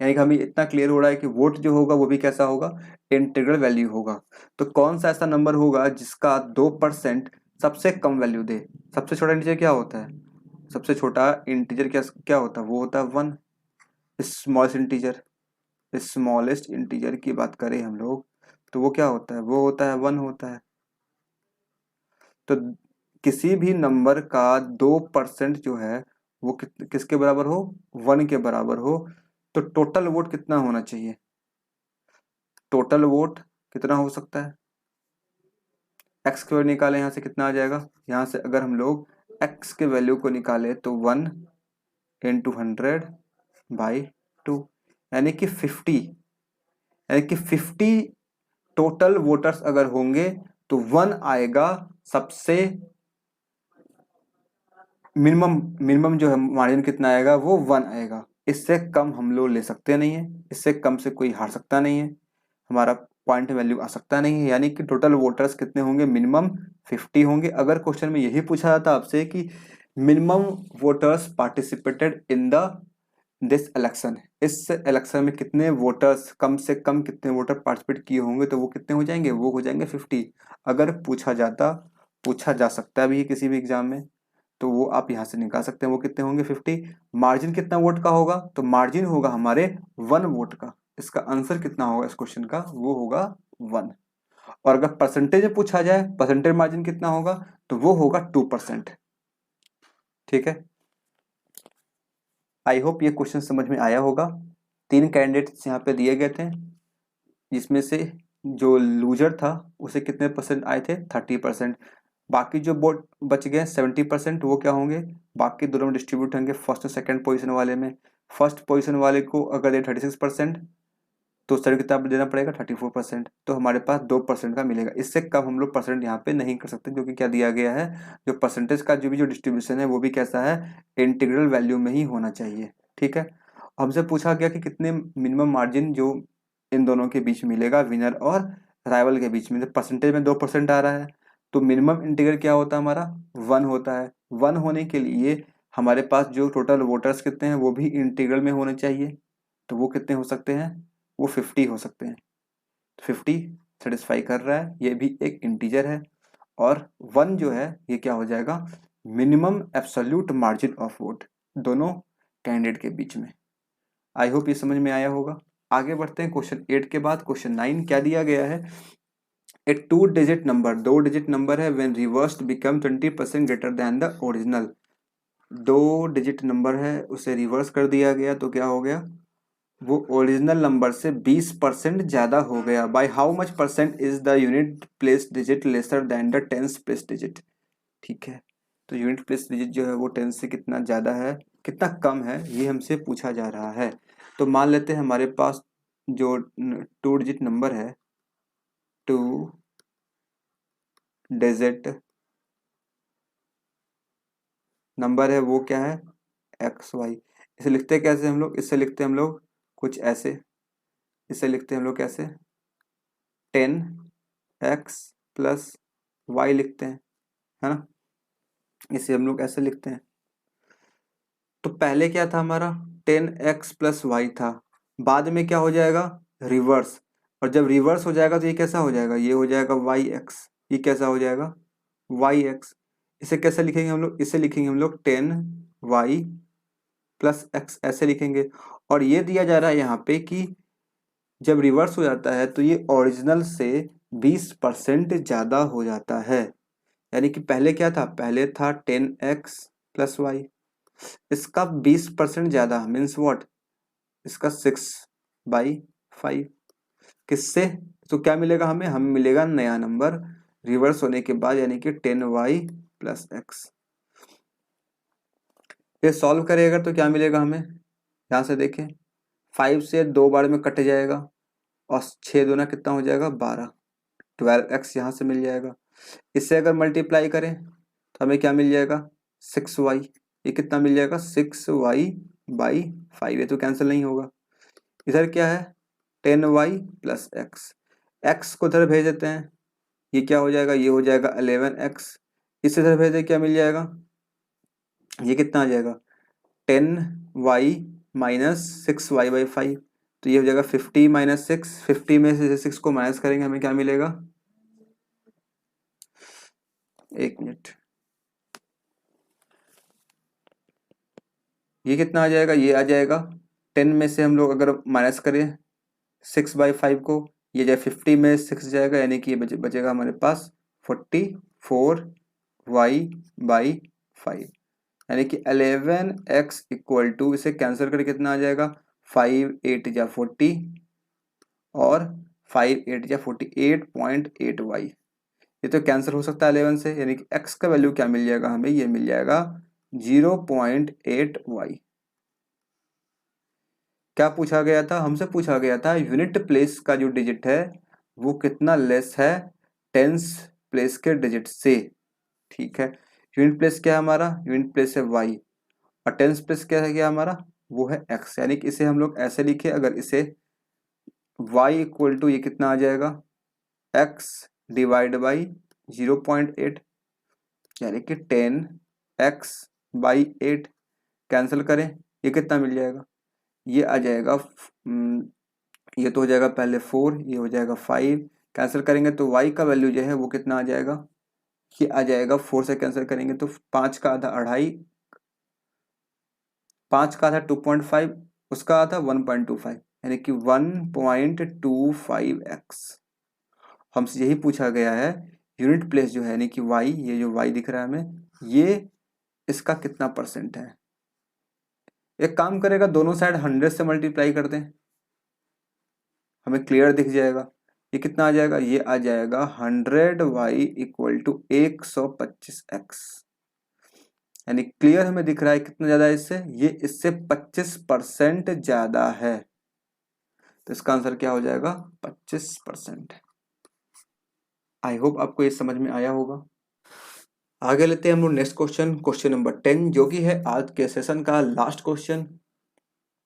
यानी कि हमें इतना क्लियर हो रहा है कि वोट जो होगा वो भी कैसा होगा, इंटीग्रल वैल्यू होगा। तो कौन सा ऐसा नंबर होगा जिसका 2% सबसे कम वैल्यू दे। सबसे छोटा इंटीजर क्या होता है, सबसे छोटा इंटीजर क्या क्या होता है, वो होता है 1। स्मॉलेस्ट इंटीजर, स्मॉलेस्ट इंटीजर की बात करें हम लोग तो वो क्या होता है, वो होता है 1 होता है। तो किसी भी नंबर का 2% जो है वो किसके बराबर हो, 1 के बराबर हो। तो टोटल वोट कितना होना चाहिए, टोटल वोट कितना हो सकता है, एक्स की वैल्यू निकालें, यहाँ से कितना आ जाएगा, यहाँ से अगर हम लोग एक्स के वैल्यू को निकाले तो 1 इंटू 100/2, यानी कि 50, यानी कि 50 टोटल वोटर्स अगर होंगे तो 1 आएगा सबसे मिनिमम। मिनिमम जो है मार्जिन कितना आएगा, वो 1 आएगा। इससे कम हम लोग ले सकते नहीं है, इससे कम से कोई हार सकता नहीं है, हमारा पॉइंट वैल्यू आ सकता नहीं है। यानी कि टोटल वोटर्स कितने होंगे, मिनिमम 50 होंगे। अगर क्वेश्चन में यही पूछा जाता आपसे कि minimum voters participated in the this election, इस इलेक्शन में कितने वोटर्स, कम से कम कितने वोटर पार्टिसिपेट किए होंगे, तो वो कितने हो जाएंगे, वो हो जाएंगे 50। अगर पूछा जा सकता है भी किसी भी एग्जाम में, तो वो आप यहाँ से निकाल सकते हैं, वो कितने होंगे 50। मार्जिन कितना वोट का होगा, तो मार्जिन होगा हमारे 1 वोट का। इसका आंसर कितना होगा इस क्वेश्चन का, वो होगा 1। और अगर परसेंटेज में पूछा जाए परसेंटेज मार्जिन कितना होगा, तो वो होगा 2%। ठीक है, आई होप ये क्वेश्चन समझ में आया होगा। 3 कैंडिडेट्स यहाँ पे दिए गए थे, जिसमें से जो लूजर था उसे कितने परसेंट आए थे, 30%। बाकी जो वोट बच गए 70%, वो क्या होंगे, बाकी दोनों में डिस्ट्रीब्यूट होंगे फर्स्ट और सेकंड पोजीशन वाले में। फर्स्ट पोजीशन वाले को अगर दे 36%, तो सर कितना देना पड़ेगा 34%, तो हमारे पास 2% का मिलेगा। इससे कम हम लोग परसेंट यहाँ पे नहीं कर सकते, क्योंकि क्या दिया गया है, जो परसेंटेज का जो डिस्ट्रीब्यूशन है वो भी कैसा है, इंटीग्रल वैल्यू में ही होना चाहिए। ठीक है, हमसे पूछा गया कि कितने मिनिमम मार्जिन जो इन दोनों के बीच मिलेगा, विनर और राइवल के बीच में। तो परसेंटेज में 2% आ रहा है, तो मिनिमम इंटीग्रल क्या होता है हमारा, 1 होता है। 1 होने के लिए हमारे पास जो टोटल वोटर्स कितने हैं वो भी इंटीग्रल में होने चाहिए, तो वो कितने हो सकते हैं, वो 50 हो सकते हैं। 50 सेटिस्फाई कर रहा है, ये भी एक इंटीजर है। और 1 जो है ये क्या हो जाएगा, minimum absolute margin of vote दोनों कैंडिडेट के बीच में। आई होप ये समझ में आया होगा। आगे बढ़ते हैं क्वेश्चन 8 के बाद। क्वेश्चन 9 क्या दिया गया है, ए 2 डिजिट नंबर, 2 डिजिट नंबर है, when reversed become 20% greater than the original. 2 digit number है, उसे रिवर्स कर दिया गया तो क्या हो गया, वो ओरिजिनल नंबर से 20% ज्यादा हो गया। By how much percent is the unit place digit lesser than the tens place digit. ठीक है, तो यूनिट प्लेस डिजिट जो है वो 10 से कितना ज्यादा है, कितना कम है, ये हमसे पूछा जा रहा है। तो मान लेते हैं हमारे पास जो 2 डिजिट नंबर है, 2 डिजिट नंबर है, वो क्या है, एक्स वाई। इसे लिखते कैसे हम लोग, इसे लिखते हम लोग कुछ ऐसे, इसे लिखते हम लोग कैसे, 10x प्लस वाई लिखते हैं, है ना, इसे हम लोग ऐसे लिखते हैं। तो पहले क्या था हमारा, 10x प्लस वाई था, बाद में क्या हो जाएगा, रिवर्स। और जब रिवर्स हो जाएगा तो ये कैसा हो जाएगा, ये हो जाएगा वाई एक्स, ये कैसा हो जाएगा वाई एक्स। इसे कैसे लिखेंगे हम लोग, इसे लिखेंगे हम लोग 10y प्लस एक्स, ऐसे लिखेंगे। और ये दिया जा रहा है यहाँ पे कि जब रिवर्स हो जाता है तो ये ओरिजिनल से 20% ज़्यादा हो जाता है। यानी कि पहले क्या था, पहले था 10x प्लस वाई, इसका 20% ज़्यादा मीन्स व्हाट, इसका 6/5। किससे, तो क्या मिलेगा हमें, हमें मिलेगा नया नंबर रिवर्स होने के बाद, यानी कि 10y प्लस एक्स। ये सॉल्व करेगा तो क्या मिलेगा हमें, यहाँ से देखें, 5 से 2 बार में कट जाएगा, और 6 दूना कितना हो जाएगा 12, 12x यहाँ से मिल जाएगा। इससे अगर मल्टीप्लाई करें तो हमें क्या मिल जाएगा 6y, ये कितना मिल जाएगा 6y/5, ये तो कैंसिल नहीं होगा। इधर क्या है 10y प्लस एक्स, एक्स को इधर भेज देते हैं, ये क्या हो जाएगा, ये हो जाएगा 11x। इस इधर भेज दे क्या मिल जाएगा, ये कितना आ जाएगा 10y माइनस 6y/5, तो ये हो जाएगा 50 माइनस 6, 50 में से 6 को माइनस करेंगे हमें क्या मिलेगा, एक मिनट, ये कितना आ जाएगा, ये आ जाएगा 10 में से हम लोग अगर माइनस करें 6/5 को, ये जाए 50 में 6 जाएगा, यानी कि ये बचेगा हमारे पास 44y/5, यानी कि 11x इक्वल टू, इसे कैंसिल करके कितना आ जाएगा 5 8 जा 40, और 5 8 जा 48.8y। ये तो कैंसिल हो सकता है 11 से, यानी कि x का वैल्यू क्या मिल जाएगा हमें, ये मिल जाएगा 0.8y। क्या पूछा गया था, हमसे पूछा गया था यूनिट प्लेस का जो डिजिट है वो कितना लेस है टेंस प्लेस के डिजिट से। ठीक है, यूनिट प्लेस क्या है हमारा, यूनिट प्लेस है y, और टेंस प्लेस क्या है, क्या हमारा, वो है x। यानी कि इसे हम लोग ऐसे लिखे, अगर इसे y इक्वल टू ये कितना आ जाएगा x डिवाइड बाई 0.8, यानी कि 10x/8, कैंसिल करें ये कितना मिल जाएगा, ये आ जाएगा ये तो हो जाएगा पहले 4, ये हो जाएगा 5, कैंसिल करेंगे तो y का वैल्यू जो है वो कितना आ जाएगा ये आ जाएगा 4 से कैंसिल करेंगे तो 5 का आधा 2.5, 5 का आधा 2.5, उसका आधा 1.25, यानी कि 1.25x। हमसे यही पूछा गया है यूनिट प्लेस जो है यानी कि y, ये जो y दिख रहा है हमें, ये इसका कितना परसेंट है। एक काम करेगा, दोनों साइड 100 से मल्टीप्लाई कर दें, हमें क्लियर दिख जाएगा। ये कितना आ जाएगा, ये आ जाएगा 100y इक्वल टू 125x, यानी क्लियर हमें दिख रहा है कितना ज्यादा है इससे, ये इससे 25% ज्यादा है। तो इसका आंसर क्या हो जाएगा, 25%। आई होप आपको ये समझ में आया होगा। आगे लेते हैं हम लोग नेक्स्ट क्वेश्चन, क्वेश्चन नंबर 10, जो कि है आज के सेशन का लास्ट क्वेश्चन।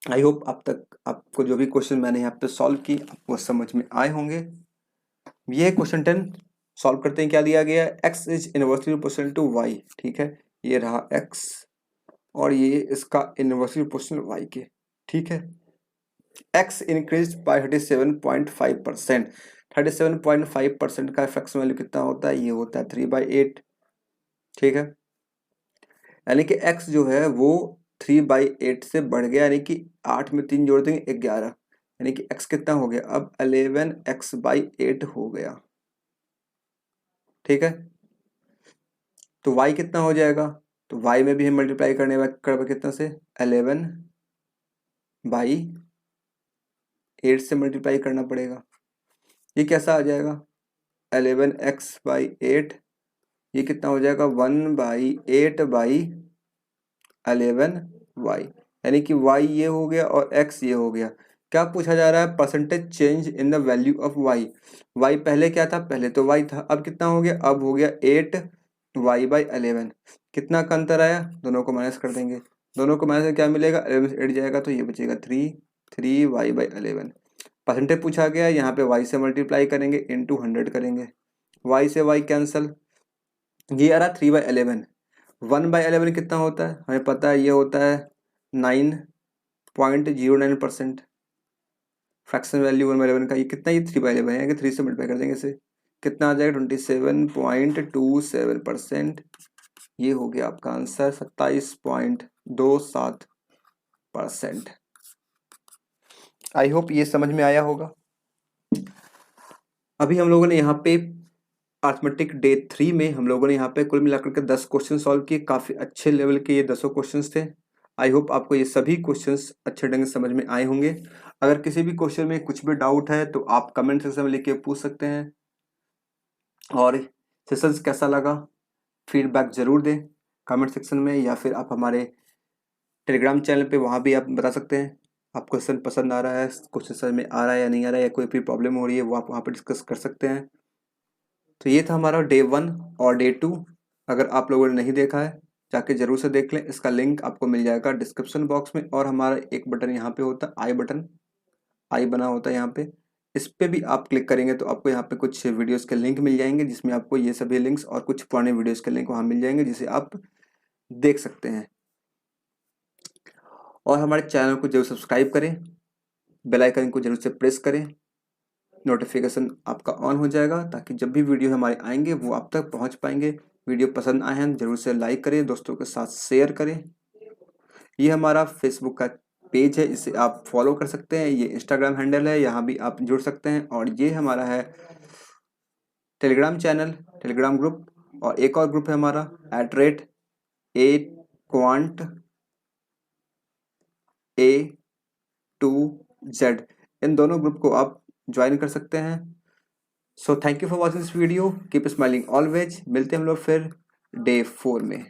आई होप अब तक आपको जो भी क्वेश्चन मैंने यहाँ पे सॉल्व की आपको समझ में आए होंगे। ये क्वेश्चन 10 सॉल्व करते हैं। क्या दिया गया है, x is inversely proportional to y, ठीक है, ये रहा x और ये इसका इनवर्सली प्रोपोर्शनल y के, ठीक है। x इंक्रीज बाय 37.5%, 37.5% का फ्रैक्शन वैल्यू कितना होता है, ये होता है 3/8, ठीक है। यानी कि x जो है वो 3/8 से बढ़ गया, यानी कि 8 में 3 जोड़ देंगे 11, यानी कि x कितना हो गया, अब 11x/8 हो गया, ठीक है। तो y कितना हो जाएगा, तो y में भी हम मल्टीप्लाई करने कितना से, 11/8 से मल्टीप्लाई करना पड़ेगा। ये कैसा आ जाएगा, 11x/8, ये कितना हो जाएगा 1/8/11y, यानी कि y ये हो गया और x ये हो गया। क्या पूछा जा रहा है, percentage change in the value of y। y पहले क्या था, पहले तो y था, अब कितना हो गया, अब हो गया 8y/11। कितना का अंतर आया, दोनों को माइनस कर देंगे, दोनों को माइनस क्या मिलेगा, 11 से 8 जाएगा तो ये बचेगा 3y/11। परसेंटेज पूछा गया है, यहाँ पे y से मल्टीप्लाई करेंगे इंटू 100 करेंगे, y से y कैंसल, ये आ रहा 3/11। 1/11 कितना होता है, हमें पता है ये होता है 9.09%। फ्रैक्शन वैल्यू 1/11 का ये कितना, ये 3/11 है कि 3 से मल्टीप्लाई कर देंगे इसे, कितना आ जाएगा 27.27%। ये हो गया आपका आंसर 27.27%। आई होप ये समझ में आया होगा। अभी हम लोगों ने यहाँ पे अर्थमेटिक डे 3 में हम लोगों ने यहाँ पे कुल मिलाकर के 10 क्वेश्चन सॉल्व किए, काफ़ी अच्छे लेवल के ये 10 क्वेश्चंस थे। आई होप आपको ये सभी क्वेश्चंस अच्छे ढंग से समझ में आए होंगे। अगर किसी भी क्वेश्चन में कुछ भी डाउट है तो आप कमेंट सेक्शन में लिख के पूछ सकते हैं, और सेशंस कैसा लगा फीडबैक ज़रूर दें कमेंट सेक्शन में, या फिर आप हमारे टेलीग्राम चैनल पे वहाँ भी आप बता सकते हैं आपको क्वेश्चन पसंद आ रहा है, क्वेश्चन समझ में आ रहा है या नहीं आ रहा है, या कोई भी प्रॉब्लम हो रही है वो आप वहाँ पर डिस्कस कर सकते हैं। तो ये था हमारा डे 1 और डे 2। अगर आप लोगों ने नहीं देखा है जाके जरूर से देख लें, इसका लिंक आपको मिल जाएगा डिस्क्रिप्शन बॉक्स में, और हमारा एक बटन यहाँ पे होता है आई बटन, आई बना होता है यहाँ पे, इस पे भी आप क्लिक करेंगे तो आपको यहाँ पे कुछ वीडियोस के लिंक मिल जाएंगे, जिसमें आपको ये सभी लिंक्स और कुछ पुराने वीडियोस के लिंक वहाँ मिल जाएंगे जिसे आप देख सकते हैं। और हमारे चैनल को जरूर सब्सक्राइब करें, बेल आइकन को जरूर से प्रेस करें, नोटिफिकेशन आपका ऑन हो जाएगा ताकि जब भी वीडियो हमारे आएंगे वो आप तक पहुंच पाएंगे। वीडियो पसंद आए हैं जरूर से लाइक करें, दोस्तों के साथ शेयर करें। ये हमारा फेसबुक का पेज है, इसे आप फॉलो कर सकते हैं, ये इंस्टाग्राम हैंडल है, यहाँ भी आप जुड़ सकते हैं, और ये हमारा है टेलीग्राम चैनल, टेलीग्राम ग्रुप, और एक और ग्रुप है हमारा @quant_A2z, इन दोनों ग्रुप को आप ज्वाइन कर सकते हैं। So thank you for watching this video, keep smiling always. मिलते हैं हम लोग फिर डे 4 में।